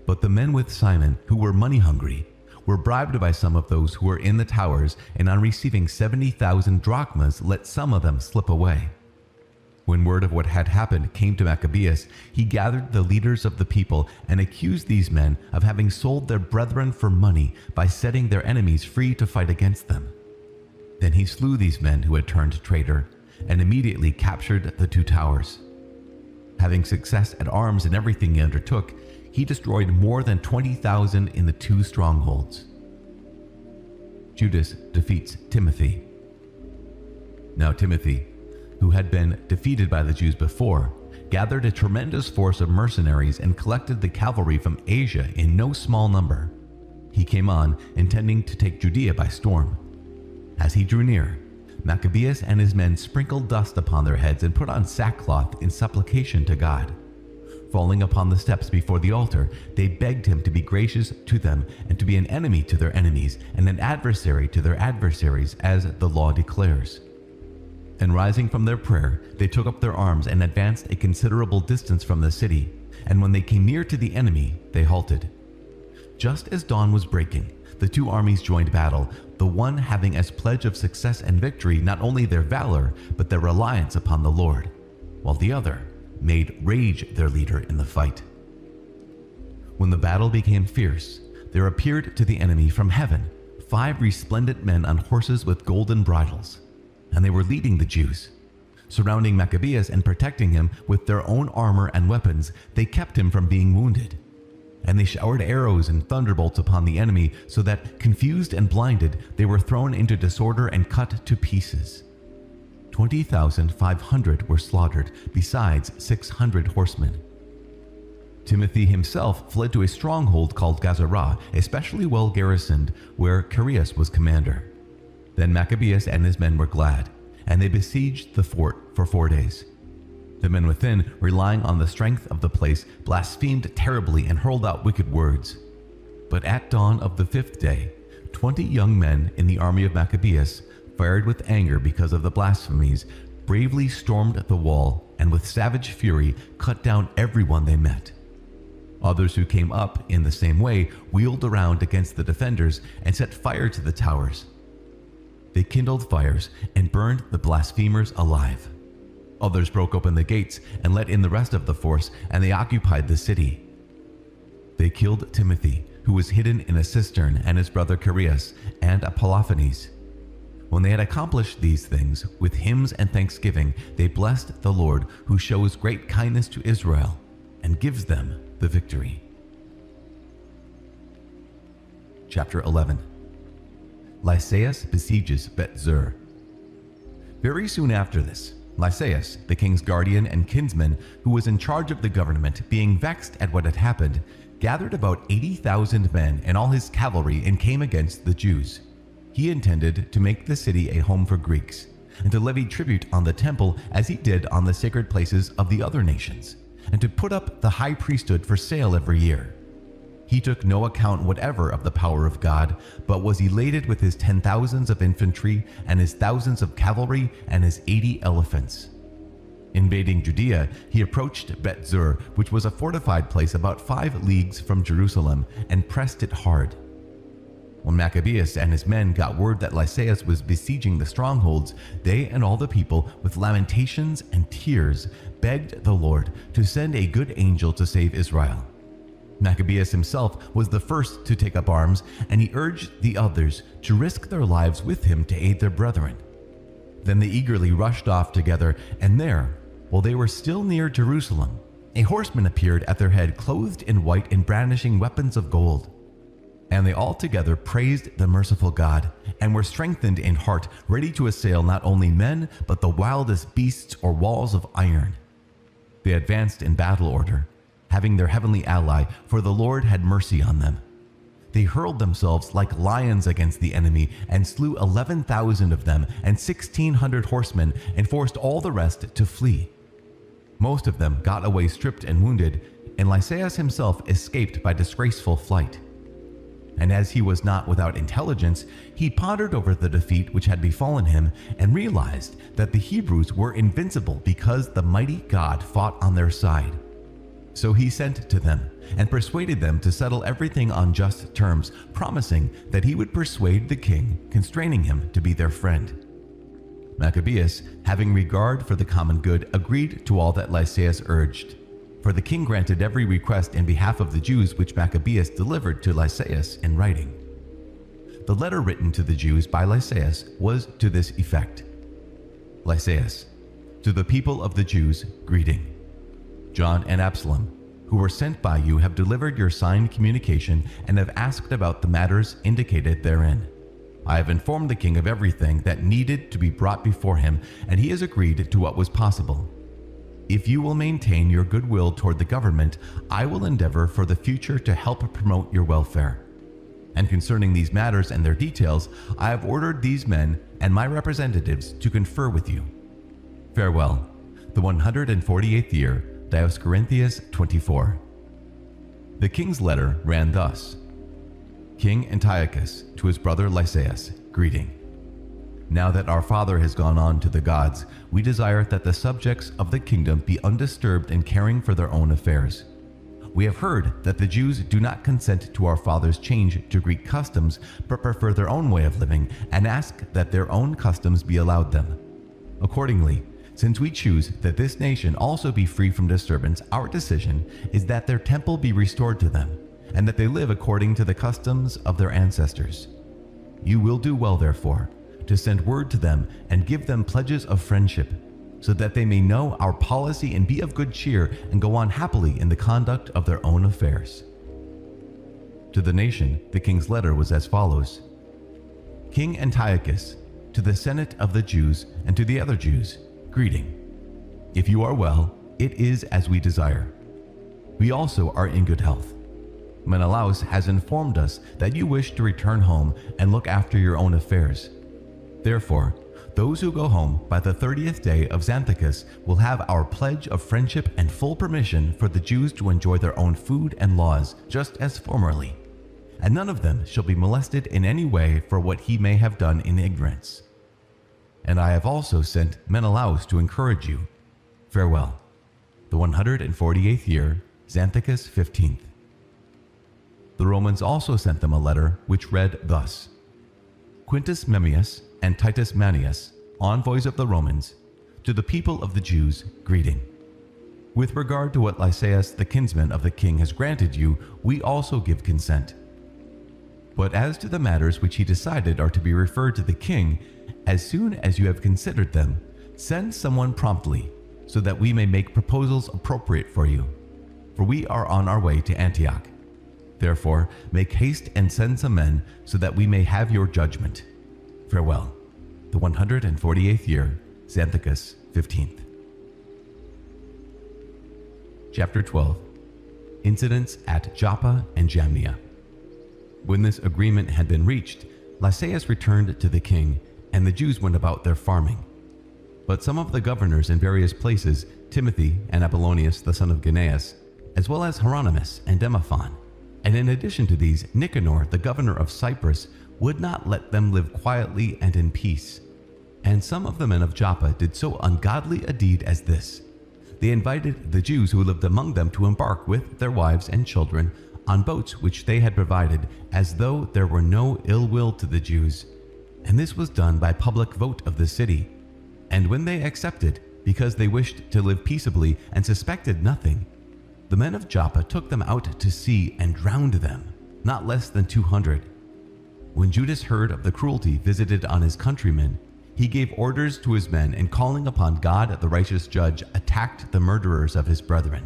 [SPEAKER 1] But the men with Simon, who were money-hungry, were bribed by some of those who were in the towers, and on receiving 70,000 drachmas let some of them slip away. When word of what had happened came to Maccabeus, he gathered the leaders of the people and accused these men of having sold their brethren for money by setting their enemies free to fight against them. Then he slew these men who had turned traitor, and immediately captured the 2 towers. Having success at arms in everything he undertook, he destroyed more than 20,000 in the 2 strongholds. Judas defeats Timothy. Now Timothy, who had been defeated by the Jews before, gathered a tremendous force of mercenaries and collected the cavalry from Asia in no small number. He came on, intending to take Judea by storm. As he drew near, Maccabeus and his men sprinkled dust upon their heads and put on sackcloth in supplication to God. Falling upon the steps before the altar, they begged him to be gracious to them and to be an enemy to their enemies and an adversary to their adversaries, as the law declares. And rising from their prayer, they took up their arms and advanced a considerable distance from the city, and when they came near to the enemy, they halted. Just as dawn was breaking, the 2 armies joined battle, the one having as pledge of success and victory not only their valor, but their reliance upon the Lord. while the other made Rage their leader in the fight. When the battle became fierce, there appeared to the enemy from heaven 5 resplendent men on horses with golden bridles, and they were leading the Jews. Surrounding Maccabeus and protecting him with their own armor and weapons, they kept him from being wounded. And they showered arrows and thunderbolts upon the enemy, so that, confused and blinded, they were thrown into disorder and cut to pieces. 20,500 were slaughtered, besides 600 horsemen. Timothy himself fled to a stronghold called Gazara, especially well garrisoned, where Chaereas was commander. Then Maccabeus and his men were glad, and they besieged the fort for 4 days. The men within, relying on the strength of the place, blasphemed terribly and hurled out wicked words. But at dawn of the 5th day, 20 young men in the army of Maccabeus, fired with anger because of the blasphemies, bravely stormed the wall and with savage fury cut down everyone they met. Others who came up in the same way wheeled around against the defenders and set fire to the towers. They kindled fires and burned the blasphemers alive. Others broke open the gates and let in the rest of the force, and they occupied the city. They killed Timothy, who was hidden in a cistern, and his brother Chaereas and Apollophanes. When they had accomplished these things, with hymns and thanksgiving, they blessed the Lord, who shows great kindness to Israel and gives them the victory. Chapter 11. Lysias besieges Bet-Zur. Very soon after this, Lysias, the king's guardian and kinsman, who was in charge of the government, being vexed at what had happened, gathered about 80,000 men and all his cavalry and came against the Jews. He intended to make the city a home for Greeks, and to levy tribute on the temple as he did on the sacred places of the other nations, and to put up the high priesthood for sale every year. He took no account whatever of the power of God, but was elated with his 10,000s of infantry and his thousands of cavalry and his 80 elephants. Invading Judea, he approached Bet-Zur, which was a fortified place about 5 leagues from Jerusalem, and pressed it hard. When Maccabeus and his men got word that Lysias was besieging the strongholds, they and all the people, with lamentations and tears, begged the Lord to send a good angel to save Israel. Maccabeus himself was the first to take up arms, and he urged the others to risk their lives with him to aid their brethren. Then they eagerly rushed off together, and there, while they were still near Jerusalem, a horseman appeared at their head, clothed in white and brandishing weapons of gold. And they all together praised the merciful God, and were strengthened in heart, ready to assail not only men, but the wildest beasts or walls of iron. They advanced in battle order, having their heavenly ally, for the Lord had mercy on them. They hurled themselves like lions against the enemy, and slew 11,000 of them, and 1,600 horsemen, and forced all the rest to flee. Most of them got away stripped and wounded, and Lysias himself escaped by disgraceful flight. And as he was not without intelligence, he pondered over the defeat which had befallen him, and realized that the Hebrews were invincible because the mighty God fought on their side. So he sent to them, and persuaded them to settle everything on just terms, promising that he would persuade the king, constraining him to be their friend. Maccabeus, having regard for the common good, agreed to all that Lysias urged. For the king granted every request in behalf of the Jews which Maccabeus delivered to Lysias in writing. The letter written to the Jews by Lysias was to this effect: Lysias, to the people of the Jews, greeting. John and Absalom, who were sent by you, have delivered your signed communication and have asked about the matters indicated therein. I have informed the king of everything that needed to be brought before him, and he has agreed to what was possible. If you will maintain your goodwill toward the government, I will endeavor for the future to help promote your welfare. And concerning these matters and their details, I have ordered these men and my representatives to confer with you. Farewell. The 148th year, Dioscorinthius 24. The king's letter ran thus: King Antiochus, to his brother Lysias, greeting. Now that our father has gone on to the gods, we desire that the subjects of the kingdom be undisturbed in caring for their own affairs. We have heard that the Jews do not consent to our father's change to Greek customs, but prefer their own way of living, and ask that their own customs be allowed them. Accordingly, Since we choose that this nation also be free from disturbance, our decision is that their temple be restored to them, and that they live according to the customs of their ancestors. You will do well, therefore, to send word to them and give them pledges of friendship, so that they may know our policy and be of good cheer and go on happily in the conduct of their own affairs." To the nation, the king's letter was as follows: King Antiochus, to the Senate of the Jews and to the other Jews, greeting. If you are well, it is as we desire. We also are in good health. Menelaus has informed us that you wish to return home and look after your own affairs. Therefore, those who go home by the 30th day of Xanthicus will have our pledge of friendship and full permission for the Jews to enjoy their own food and laws, just as formerly. And none of them shall be molested in any way for what he may have done in ignorance. And I have also sent Menelaus to encourage you. Farewell. The 148th year, Xanthicus 15th. The Romans also sent them a letter which read thus: Quintus Memmius and Titus Manius, envoys of the Romans, to the people of the Jews, greeting. With regard to what Lysias the kinsman of the king has granted you, we also give consent. But as to the matters which he decided are to be referred to the king, as soon as you have considered them, send someone promptly, so that we may make proposals appropriate for you. For we are on our way to Antioch. Therefore, make haste and send some men, so that we may have your judgment. Farewell. The 148th year, Xanthicus 15th. Chapter 12. Incidents at Joppa and Jamnia. When this agreement had been reached, Lysias returned to the king, and the Jews went about their farming. But some of the governors in various places, Timothy and Apollonius the son of Gnaeus, as well as Hieronymus and Demophon, and in addition to these, Nicanor the governor of Cyprus, would not let them live quietly and in peace. And some of the men of Joppa did so ungodly a deed as this. They invited the Jews who lived among them to embark with their wives and children on boats which they had provided, as though there were no ill will to the Jews. And this was done by public vote of the city. And when they accepted, because they wished to live peaceably and suspected nothing, the men of Joppa took them out to sea and drowned them, not less than 200. When Judas heard of the cruelty visited on his countrymen, he gave orders to his men, and calling upon God the righteous judge, attacked the murderers of his brethren.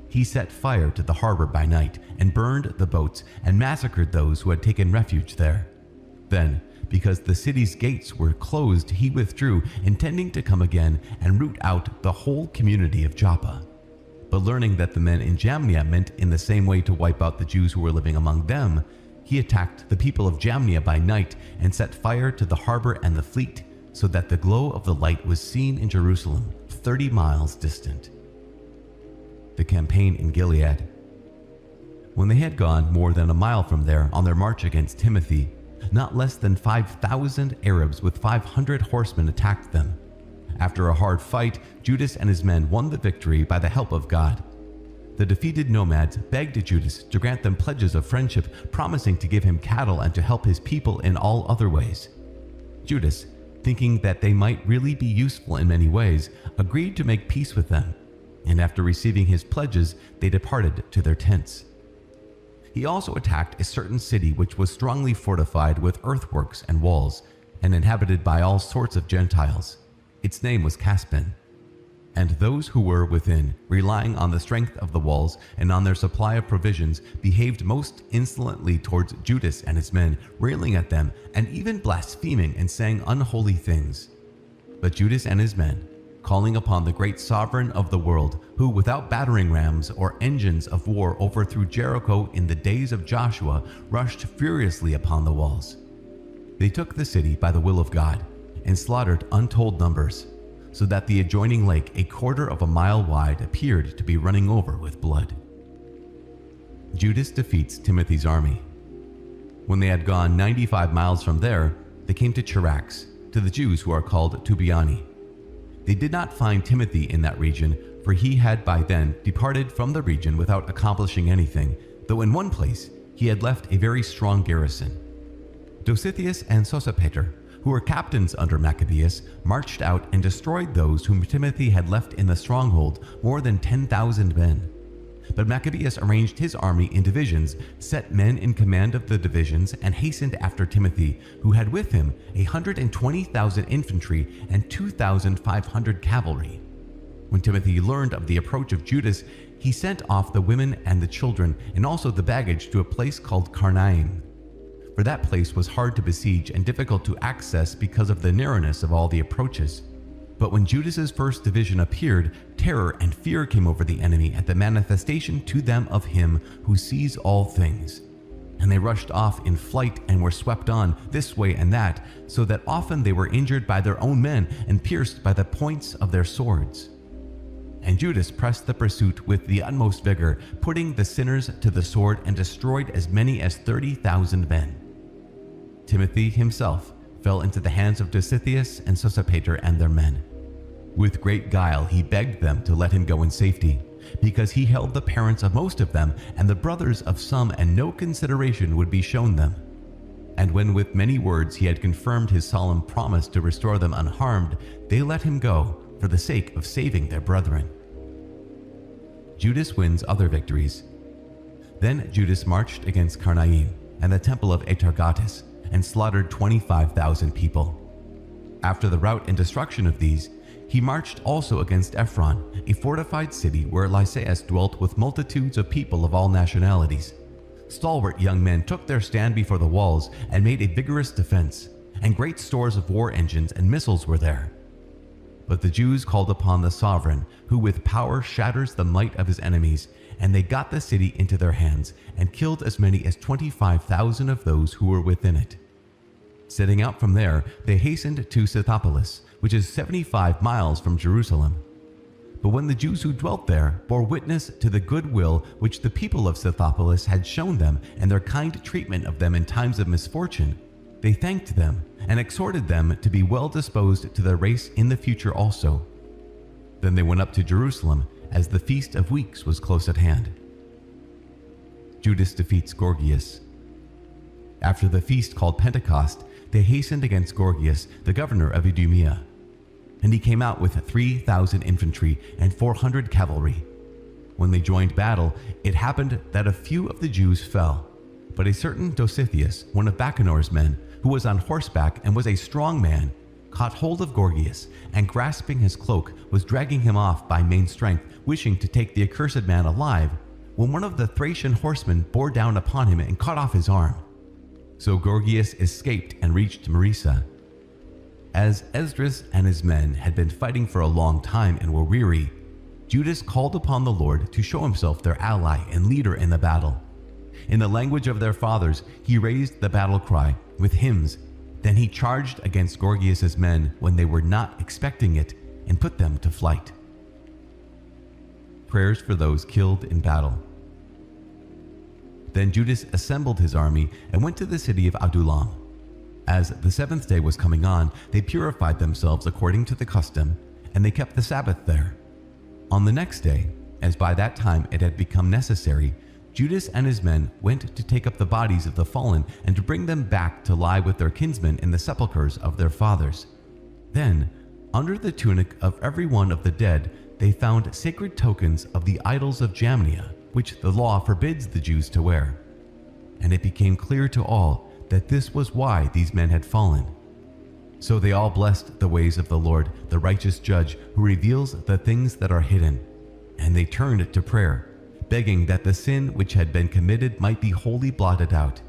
[SPEAKER 1] He set fire to the harbor by night and burned the boats and massacred those who had taken refuge there. Then, because the city's gates were closed, he withdrew, intending to come again and root out the whole community of Joppa. But learning that the men in Jamnia meant in the same way to wipe out the Jews who were living among them, he attacked the people of Jamnia by night and set fire to the harbor and the fleet, so that the glow of the light was seen in Jerusalem, 30 miles distant. The campaign in Gilead. When they had gone more than a mile from there on their march against Timothy, not less than 5,000 Arabs with 500 horsemen attacked them. After a hard fight, Judas and his men won the victory by the help of God. The defeated nomads begged Judas to grant them pledges of friendship, promising to give him cattle and to help his people in all other ways. Judas, thinking that they might really be useful in many ways, agreed to make peace with them, and after receiving his pledges, they departed to their tents. He also attacked a certain city which was strongly fortified with earthworks and walls, and inhabited by all sorts of Gentiles. Its name was Caspin. And those who were within, relying on the strength of the walls and on their supply of provisions, behaved most insolently towards Judas and his men, railing at them and even blaspheming and saying unholy things. But Judas and his men, calling upon the great sovereign of the world, who without battering rams or engines of war overthrew Jericho in the days of Joshua, rushed furiously upon the walls. They took the city by the will of God and slaughtered untold numbers, so that the adjoining lake, a quarter of a mile wide, appeared to be running over with blood. Judas defeats Timothy's army. When they had gone 95 miles from there, they came to Charax, to the Jews who are called Tubiani. They did not find Timothy in that region, for he had by then departed from the region without accomplishing anything, though in one place he had left a very strong garrison. Dositheus and Sosipater, who were captains under Maccabees, marched out and destroyed those whom Timothy had left in the stronghold, more than 10,000 men. But Maccabees arranged his army in divisions, set men in command of the divisions, and hastened after Timothy, who had with him 120,000 infantry and 2,500 cavalry. When Timothy learned of the approach of Judas, he sent off the women and the children, and also the baggage, to a place called Carnaim. For that place was hard to besiege and difficult to access because of the narrowness of all the approaches. But when Judas's first division appeared, terror and fear came over the enemy at the manifestation to them of him who sees all things. And they rushed off in flight and were swept on this way and that, so that often they were injured by their own men and pierced by the points of their swords. And Judas pressed the pursuit with the utmost vigor, putting the sinners to the sword, and destroyed as many as 30,000 men. Timothy himself fell into the hands of Dositheus and Sosipater and their men. With great guile he begged them to let him go in safety, because he held the parents of most of them and the brothers of some, and no consideration would be shown them. And when with many words he had confirmed his solemn promise to restore them unharmed, they let him go for the sake of saving their brethren. Judas wins other victories. Then Judas marched against Carnaim and the temple of Atargatis, and slaughtered 25,000 people. After the rout and destruction of these, he marched also against Ephron, a fortified city where Lysias dwelt with multitudes of people of all nationalities. Stalwart young men took their stand before the walls and made a vigorous defense, and great stores of war engines and missiles were there. But the Jews called upon the sovereign, who with power shatters the might of his enemies, and they got the city into their hands, and killed as many as 25,000 of those who were within it. Setting out from there, they hastened to Scythopolis, which is 75 miles from Jerusalem. But when the Jews who dwelt there bore witness to the good will which the people of Scythopolis had shown them, and their kind treatment of them in times of misfortune, they thanked them and exhorted them to be well disposed to their race in the future also. Then they went up to Jerusalem, as the Feast of Weeks was close at hand. Judas defeats Gorgias. After the feast called Pentecost, they hastened against Gorgias, the governor of Idumea. And he came out with 3,000 infantry and 400 cavalry. When they joined battle, it happened that a few of the Jews fell. But a certain Dositheus, one of Bacanor's men, who was on horseback and was a strong man, caught hold of Gorgias, and grasping his cloak, was dragging him off by main strength, wishing to take the accursed man alive, when one of the Thracian horsemen bore down upon him and cut off his arm. So Gorgias escaped and reached Marisa. As Esdras and his men had been fighting for a long time and were weary, Judas called upon the Lord to show himself their ally and leader in the battle. In the language of their fathers, he raised the battle cry with hymns. Then he charged against Gorgias's men when they were not expecting it, and put them to flight. Prayers for those killed in battle. Then Judas assembled his army and went to the city of Adullam. As the seventh day was coming on, they purified themselves according to the custom, and they kept the Sabbath there. On the next day, as by that time it had become necessary, Judas and his men went to take up the bodies of the fallen and to bring them back to lie with their kinsmen in the sepulchres of their fathers. Then, under the tunic of every one of the dead, they found sacred tokens of the idols of Jamnia, which the law forbids the Jews to wear. And it became clear to all that this was why these men had fallen. So they all blessed the ways of the Lord, the righteous judge, who reveals the things that are hidden. And they turned to prayer, begging that the sin which had been committed might be wholly blotted out.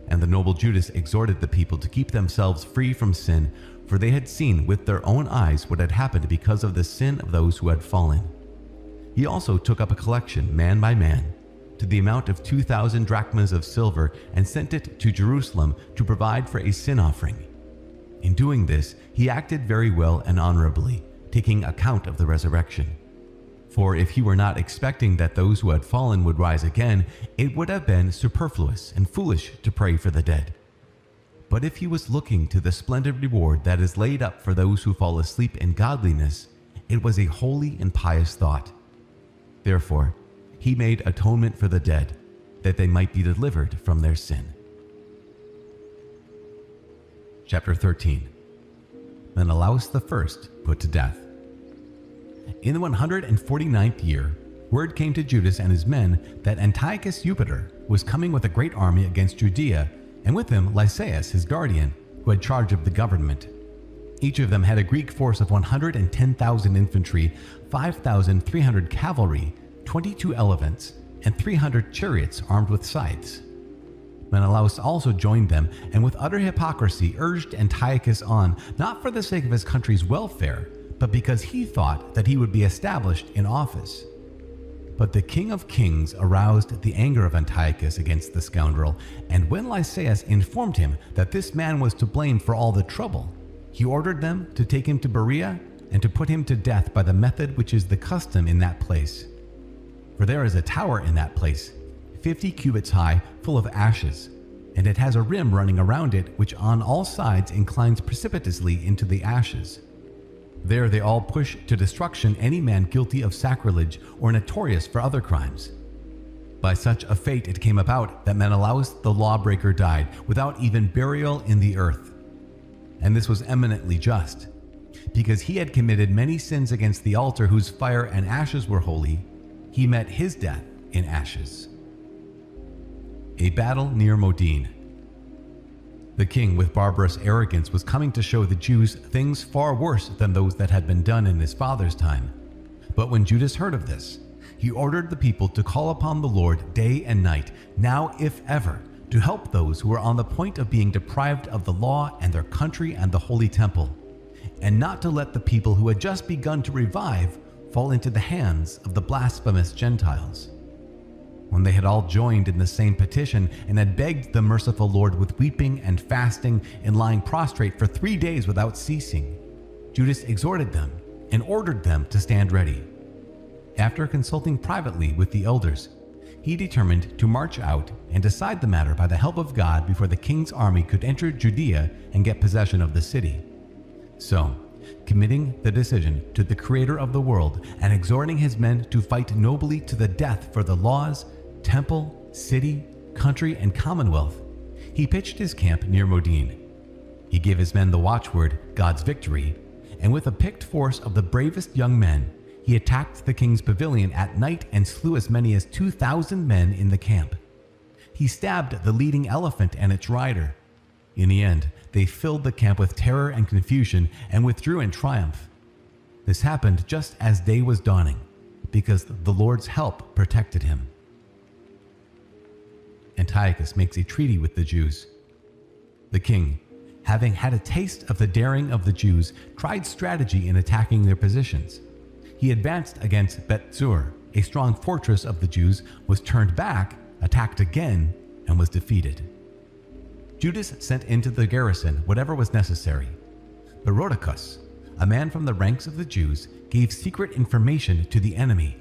[SPEAKER 1] And the noble Judas exhorted the people to keep themselves free from sin, for they had seen with their own eyes what had happened because of the sin of those who had fallen. He also took up a collection, man by man, to the amount of 2,000 drachmas of silver, and sent it to Jerusalem to provide for a sin offering. In doing this, he acted very well and honorably, taking account of the resurrection. For if he were not expecting that those who had fallen would rise again, it would have been superfluous and foolish to pray for the dead. But if he was looking to the splendid reward that is laid up for those who fall asleep in godliness, it was a holy and pious thought. Therefore, he made atonement for the dead, that they might be delivered from their sin. Chapter 13. Menelaus I put to death. In the 149th year, word came to Judas and his men that Antiochus Eupator was coming with a great army against Judea, and with him Lysias his guardian, who had charge of the government. Each of them had a Greek force of 110,000 infantry, 5,300 cavalry, 22 elephants, and 300 chariots armed with scythes. Menelaus also joined them, and with utter hypocrisy urged Antiochus on, not for the sake of his country's welfare, but because he thought that he would be established in office. But the King of Kings aroused the anger of Antiochus against the scoundrel, and when Lysias informed him that this man was to blame for all the trouble, he ordered them to take him to Berea and to put him to death by the method which is the custom in that place. For there is a tower in that place, 50 cubits high, full of ashes, and it has a rim running around it which on all sides inclines precipitously into the ashes. There they all push to destruction any man guilty of sacrilege or notorious for other crimes. By such a fate it came about that Menelaus the lawbreaker died without even burial in the earth. And this was eminently just, because he had committed many sins against the altar whose fire and ashes were holy. He met his death in ashes. A battle near Modin. The king, with barbarous arrogance, was coming to show the Jews things far worse than those that had been done in his father's time. But when Judas heard of this, he ordered the people to call upon the Lord day and night, now if ever, to help those who were on the point of being deprived of the law and their country and the holy temple, and not to let the people who had just begun to revive fall into the hands of the blasphemous Gentiles. When they had all joined in the same petition and had begged the merciful Lord with weeping and fasting and lying prostrate for 3 days without ceasing, Judas exhorted them and ordered them to stand ready. After consulting privately with the elders, he determined to march out and decide the matter by the help of God before the king's army could enter Judea and get possession of the city. So, committing the decision to the Creator of the world and exhorting his men to fight nobly to the death for the laws, temple, city, country, and commonwealth, he pitched his camp near Modin. He gave his men the watchword, God's victory, and with a picked force of the bravest young men, he attacked the king's pavilion at night and slew as many as 2,000 men in the camp. He stabbed the leading elephant and its rider. In the end, they filled the camp with terror and confusion and withdrew in triumph. This happened just as day was dawning, because the Lord's help protected him. Antiochus makes a treaty with the Jews. The king, having had a taste of the daring of the Jews, tried strategy in attacking their positions. He advanced against Bet-zur, a strong fortress of the Jews, was turned back, attacked again, and was defeated. Judas sent into the garrison whatever was necessary. But Rhodocus, a man from the ranks of the Jews, gave secret information to the enemy.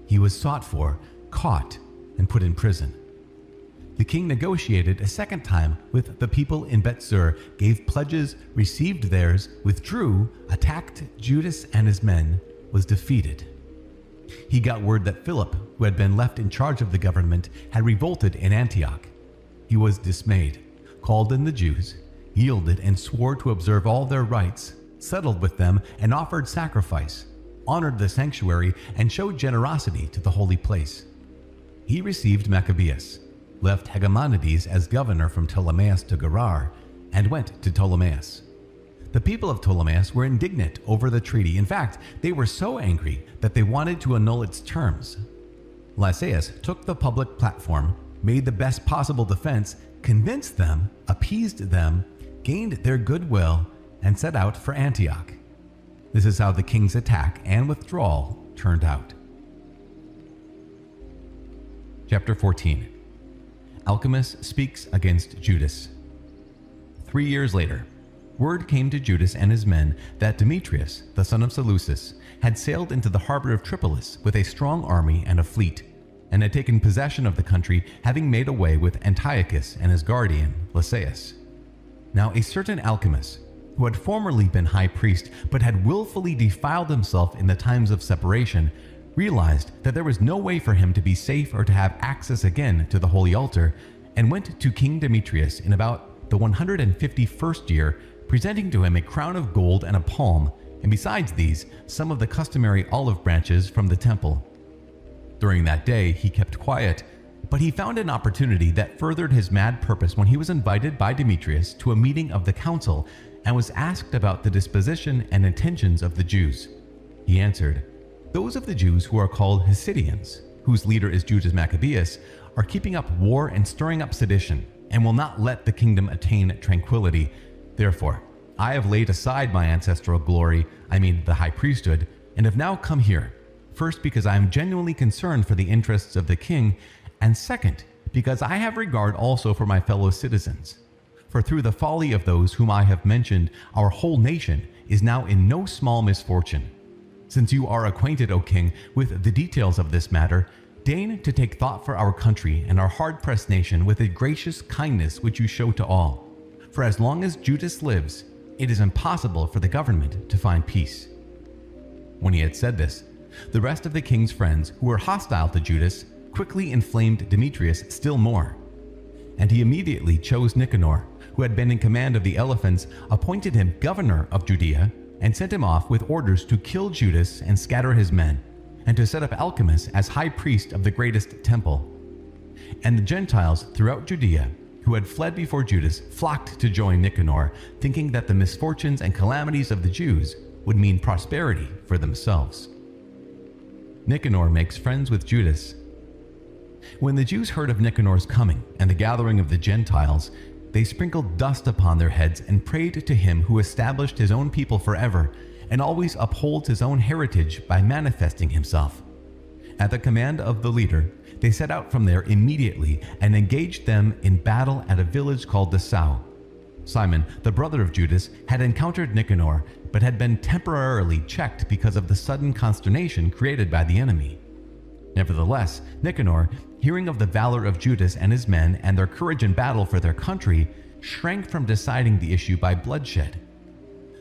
[SPEAKER 1] He was sought for, caught, and put in prison. The king negotiated a second time with the people in Bet-zur, gave pledges, received theirs, withdrew, attacked Judas and his men, was defeated. He got word that Philip, who had been left in charge of the government, had revolted in Antioch. He was dismayed, called in the Jews, yielded and swore to observe all their rites, settled with them and offered sacrifice, honored the sanctuary, and showed generosity to the holy place. He received MACCABEES, left Hegemonides as governor from Ptolemais to Gerar, and went to Ptolemais. The people of Ptolemais were indignant over the treaty. In fact, they were so angry that they wanted to annul its terms. Lysias took the public platform, made the best possible defense, convinced them, appeased them, gained their goodwill, and set out for Antioch. This is how the king's attack and withdrawal turned out. Chapter 14. Alcimus speaks against Judas. 3 years later, word came to Judas and his men that Demetrius, the son of Seleucus, had sailed into the harbor of Tripolis with a strong army and a fleet, and had taken possession of the country, having made away with Antiochus and his guardian, Lysias. Now a certain Alcimus, who had formerly been high priest but had willfully defiled himself in the times of separation, realized that there was no way for him to be safe or to have access again to the holy altar, and went to King Demetrius in about the 151st year, presenting to him a crown of gold and a palm, and besides these, some of the customary olive branches from the temple. During that day, he kept quiet, but he found an opportunity that furthered his mad purpose when he was invited by Demetrius to a meeting of the council and was asked about the disposition and intentions of the Jews. He answered, "Those of the Jews who are called Hasidians, whose leader is Judas Maccabeus, are keeping up war and stirring up sedition, and will not let the kingdom attain tranquility. Therefore, I have laid aside my ancestral glory, the high priesthood, and have now come here, first because I am genuinely concerned for the interests of the king, and second, because I have regard also for my fellow citizens. For through the folly of those whom I have mentioned, our whole nation is now in no small misfortune. Since you are acquainted, O king, with the details of this matter, deign to take thought for our country and our hard-pressed nation with a gracious kindness which you show to all. For as long as Judas lives, it is impossible for the government to find peace." When he had said this, the rest of the king's friends who were hostile to Judas quickly inflamed Demetrius still more. And he immediately chose Nicanor, who had been in command of the elephants, appointed him governor of Judea, and sent him off with orders to kill Judas and scatter his men, and to set up Alchemus as high priest of the greatest temple. And the Gentiles throughout Judea, who had fled before Judas, flocked to join Nicanor, thinking that the misfortunes and calamities of the Jews would mean prosperity for themselves. Nicanor makes friends with Judas. When the Jews heard of Nicanor's coming and the gathering of the Gentiles, they sprinkled dust upon their heads and prayed to him who established his own people forever and always upholds his own heritage by manifesting himself. At the command of the leader, they set out from there immediately and engaged them in battle at a village called the Sau. Simon, the brother of Judas, had encountered Nicanor, but had been temporarily checked because of the sudden consternation created by the enemy. Nevertheless, Nicanor, hearing of the valor of Judas and his men and their courage in battle for their country, shrank from deciding the issue by bloodshed.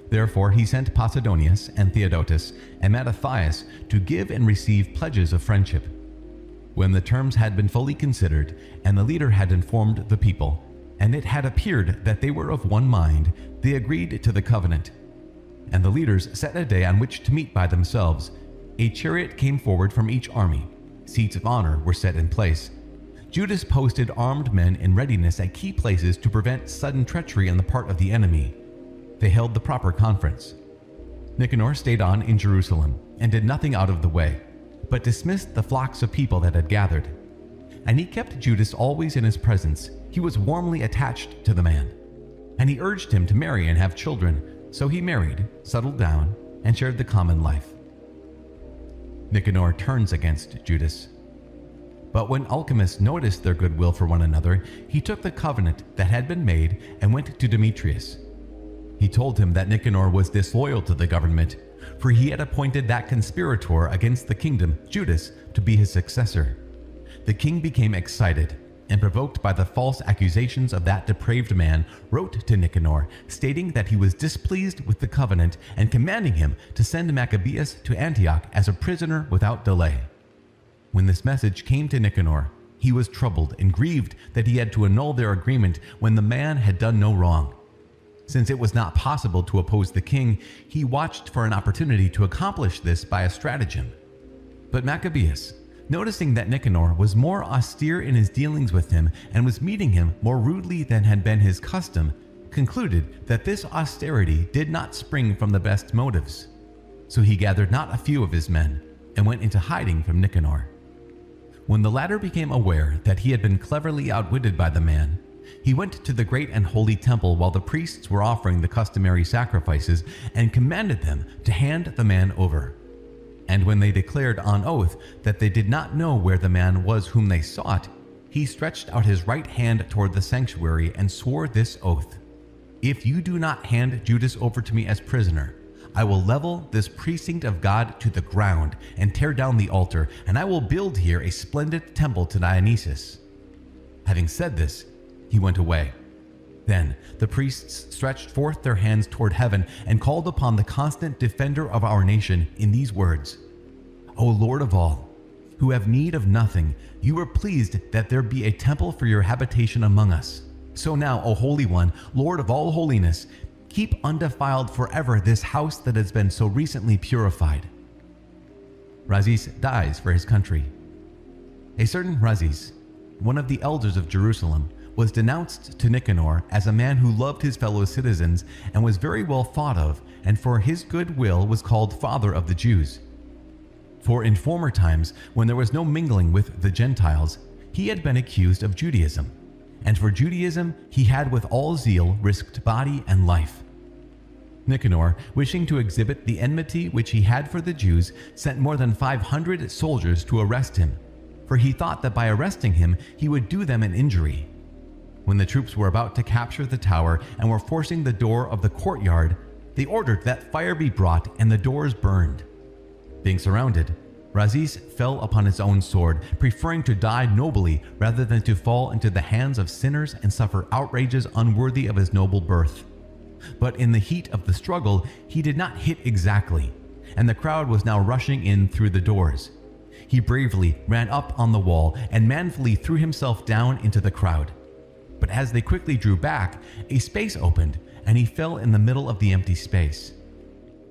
[SPEAKER 1] Therefore he sent Posidonius and Theodotus and Mattathias to give and receive pledges of friendship. When the terms had been fully considered, and the leader had informed the people, and it had appeared that they were of one mind, they agreed to the covenant. And the leaders set a day on which to meet by themselves. A chariot came forward from each army. Seats of honor were set in place. Judas posted armed men in readiness at key places to prevent sudden treachery on the part of the enemy. They held the proper conference. Nicanor stayed on in Jerusalem and did nothing out of the way, but dismissed the flocks of people that had gathered. And he kept Judas always in his presence. He was warmly attached to the man. And he urged him to marry and have children, so he married, settled down, and shared the common life. Nicanor turns against Judas. But when Alchemus noticed their goodwill for one another, he took the covenant that had been made and went to Demetrius. He told him that Nicanor was disloyal to the government, for he had appointed that conspirator against the kingdom, Judas, to be his successor. The king became excited, and provoked by the false accusations of that depraved man, wrote to Nicanor, stating that he was displeased with the covenant and commanding him to send Maccabees to Antioch as a prisoner without delay. When this message came to Nicanor, he was troubled and grieved that he had to annul their agreement when the man had done no wrong. Since it was not possible to oppose the king, he watched for an opportunity to accomplish this by a stratagem. But Maccabees, noticing that Nicanor was more austere in his dealings with him and was meeting him more rudely than had been his custom, concluded that this austerity did not spring from the best motives. So he gathered not a few of his men and went into hiding from Nicanor. When the latter became aware that he had been cleverly outwitted by the man, he went to the great and holy temple while the priests were offering the customary sacrifices and commanded them to hand the man over. And when they declared on oath that they did not know where the man was whom they sought, he stretched out his right hand toward the sanctuary and swore this oath: "If you do not hand Judas over to me as prisoner, I will level this precinct of God to the ground and tear down the altar, and I will build here a splendid temple to Dionysus." Having said this, he went away. Then the priests stretched forth their hands toward heaven and called upon the constant defender of our nation in these words: "O Lord of all, who have need of nothing, you are pleased that there be a temple for your habitation among us. So now, O Holy One, Lord of all holiness, keep undefiled forever this house that has been so recently purified." Razis dies for his country. A certain Razis, one of the elders of Jerusalem, was denounced to Nicanor as a man who loved his fellow citizens and was very well thought of, and for his good will was called Father of the Jews. For in former times, when there was no mingling with the Gentiles, he had been accused of Judaism, and for Judaism he had with all zeal risked body and life. Nicanor, wishing to exhibit the enmity which he had for the Jews, sent more than 500 soldiers to arrest him, for he thought that by arresting him he would do them an injury. When the troops were about to capture the tower and were forcing the door of the courtyard, they ordered that fire be brought and the doors burned. Being surrounded, Razis fell upon his own sword, preferring to die nobly rather than to fall into the hands of sinners and suffer outrages unworthy of his noble birth. But in the heat of the struggle, he did not hit exactly, and the crowd was now rushing in through the doors. He bravely ran up on the wall and manfully threw himself down into the crowd. But as they quickly drew back, a space opened, and he fell in the middle of the empty space.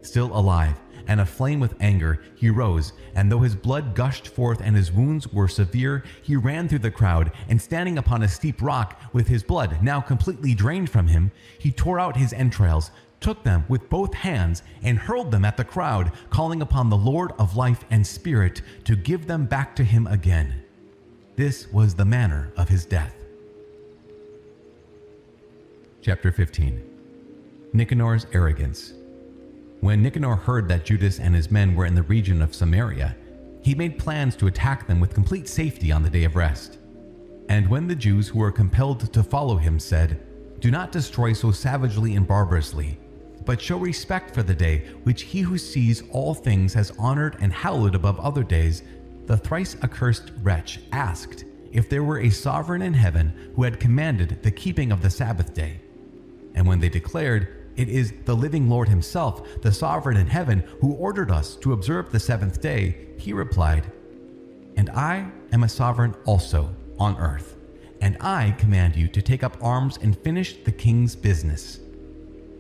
[SPEAKER 1] Still alive and aflame with anger, he rose, and though his blood gushed forth and his wounds were severe, he ran through the crowd, and standing upon a steep rock, with his blood now completely drained from him, he tore out his entrails, took them with both hands, and hurled them at the crowd, calling upon the Lord of life and spirit to give them back to him again. This was the manner of his death. Chapter 15. Nicanor's arrogance. When Nicanor heard that Judas and his men were in the region of Samaria, he made plans to attack them with complete safety on the day of rest. And when the Jews who were compelled to follow him said, "Do not destroy so savagely and barbarously, but show respect for the day which he who sees all things has honored and hallowed above other days," the thrice accursed wretch asked if there were a sovereign in heaven who had commanded the keeping of the Sabbath day. And when they declared, "It is the living Lord himself, the sovereign in heaven, who ordered us to observe the seventh day," he replied, "And I am a sovereign also on earth, and I command you to take up arms and finish the king's business."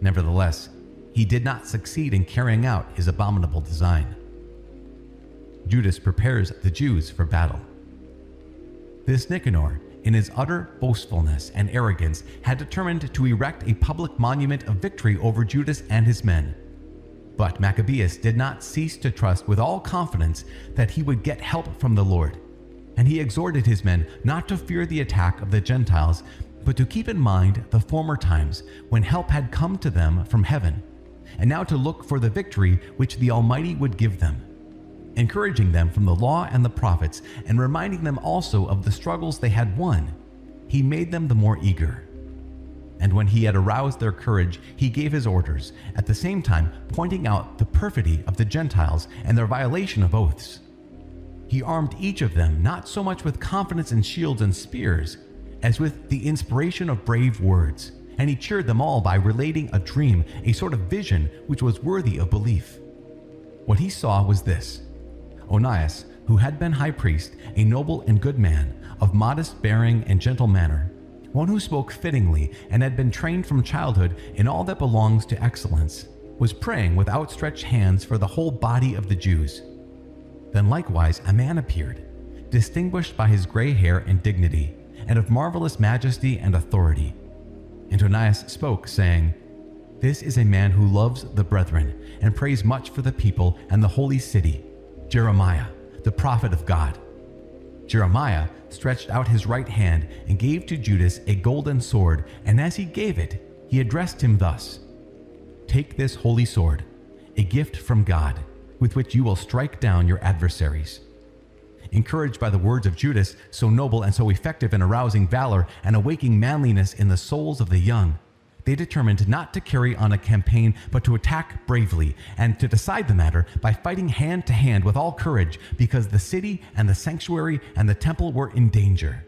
[SPEAKER 1] Nevertheless, he did not succeed in carrying out his abominable design. Judas prepares the Jews for battle. This Nicanor, in his utter boastfulness and arrogance, had determined to erect a public monument of victory over Judas and his men. But Maccabeus did not cease to trust with all confidence that he would get help from the Lord, and he exhorted his men not to fear the attack of the Gentiles, but to keep in mind the former times when help had come to them from heaven, and now to look for the victory which the Almighty would give them. Encouraging them from the law and the prophets, and reminding them also of the struggles they had won, he made them the more eager. And when he had aroused their courage, he gave his orders, at the same time pointing out the perfidy of the Gentiles and their violation of oaths. He armed each of them not so much with confidence in shields and spears, as with the inspiration of brave words, and he cheered them all by relating a dream, a sort of vision which was worthy of belief. What he saw was this: Onias, who had been high priest, a noble and good man, of modest bearing and gentle manner, one who spoke fittingly and had been trained from childhood in all that belongs to excellence, was praying with outstretched hands for the whole body of the Jews. Then likewise a man appeared, distinguished by his gray hair and dignity, and of marvelous majesty and authority. And Onias spoke, saying, "This is a man who loves the brethren, and prays much for the people and the holy city, Jeremiah, the prophet of God." Jeremiah stretched out his right hand and gave to Judas a golden sword, and as he gave it, he addressed him thus: "Take this holy sword, a gift from God, with which you will strike down your adversaries." Encouraged by the words of Judas, so noble and so effective in arousing valor and awaking manliness in the souls of the young, they determined not to carry on a campaign but to attack bravely, and to decide the matter by fighting hand to hand with all courage, because the city and the sanctuary and the temple were in danger.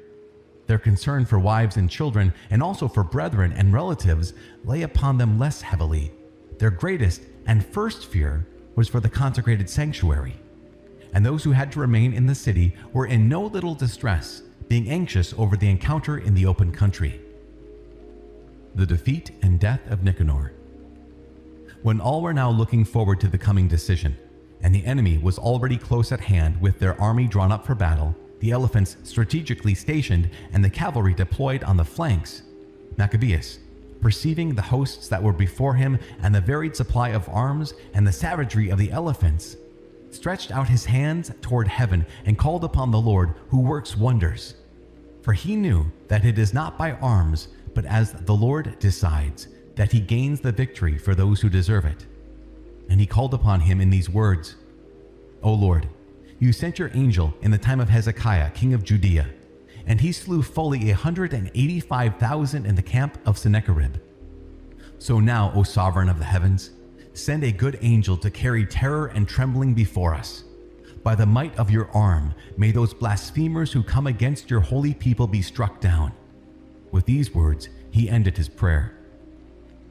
[SPEAKER 1] Their concern for wives and children, and also for brethren and relatives, lay upon them less heavily. Their greatest and first fear was for the consecrated sanctuary. And those who had to remain in the city were in no little distress, being anxious over the encounter in the open country. The defeat and death of Nicanor. When all were now looking forward to the coming decision, and the enemy was already close at hand with their army drawn up for battle, the elephants strategically stationed, and the cavalry deployed on the flanks, Maccabees, perceiving the hosts that were before him and the varied supply of arms and the savagery of the elephants, stretched out his hands toward heaven and called upon the Lord who works wonders. For he knew that it is not by arms, but as the Lord decides, that he gains the victory for those who deserve it. And he called upon him in these words, O Lord, you sent your angel in the time of Hezekiah, king of Judea, and he slew fully 185,000 in the camp of Sennacherib. So now, O sovereign of the heavens, send a good angel to carry terror and trembling before us. By the might of your arm, may those blasphemers who come against your holy people be struck down. With these words, he ended his prayer.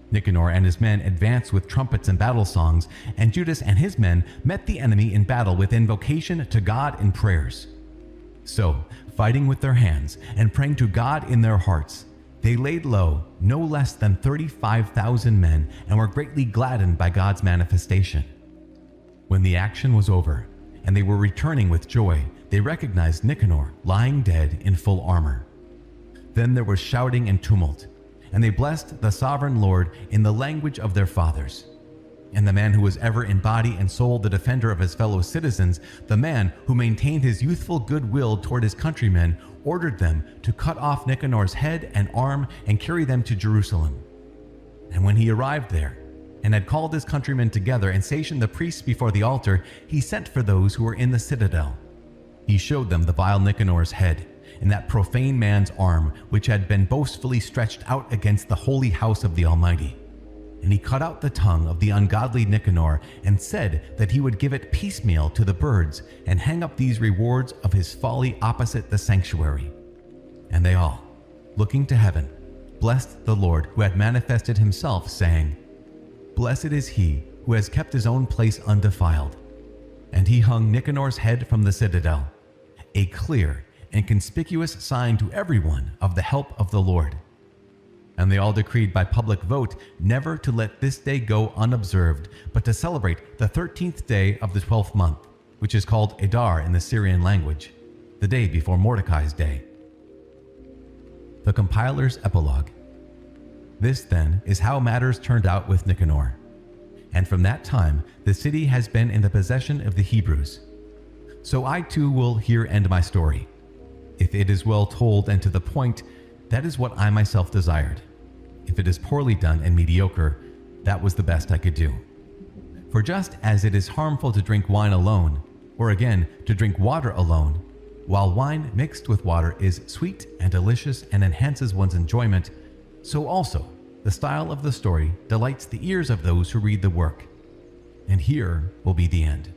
[SPEAKER 1] Nicanor and his men advanced with trumpets and battle songs, and Judas and his men met the enemy in battle with invocation to God in prayers. So, fighting with their hands and praying to God in their hearts, they laid low no less than 35,000 men and were greatly gladdened by God's manifestation. When the action was over and they were returning with joy, they recognized Nicanor lying dead in full armor. Then there was shouting and tumult, and they blessed the sovereign Lord in the language of their fathers. And the man who was ever in body and soul the defender of his fellow citizens, the man who maintained his youthful goodwill toward his countrymen, ordered them to cut off Nicanor's head and arm and carry them to Jerusalem. And when he arrived there, and had called his countrymen together and stationed the priests before the altar, he sent for those who were in the citadel. He showed them the vile Nicanor's head, and that profane man's arm, which had been boastfully stretched out against the holy house of the Almighty. And he cut out the tongue of the ungodly Nicanor, and said that he would give it piecemeal to the birds, and hang up these rewards of his folly opposite the sanctuary. And they all, looking to heaven, blessed the Lord who had manifested himself, saying, Blessed is he who has kept his own place undefiled. And he hung Nicanor's head from the citadel, a clear and conspicuous sign to everyone of the help of the Lord. And they all decreed by public vote never to let this day go unobserved, but to celebrate the 13th day of the 12th month, which is called Adar in the Syrian language, the day before Mordecai's day. The compiler's epilogue. This, then, is how matters turned out with Nicanor. And from that time, the city has been in the possession of the Hebrews. So I too will here end my story. If it is well told and to the point, that is what I myself desired. If it is poorly done and mediocre, that was the best I could do. For just as it is harmful to drink wine alone, or again, to drink water alone, while wine mixed with water is sweet and delicious and enhances one's enjoyment, so also the style of the story delights the ears of those who read the work. And here will be the end.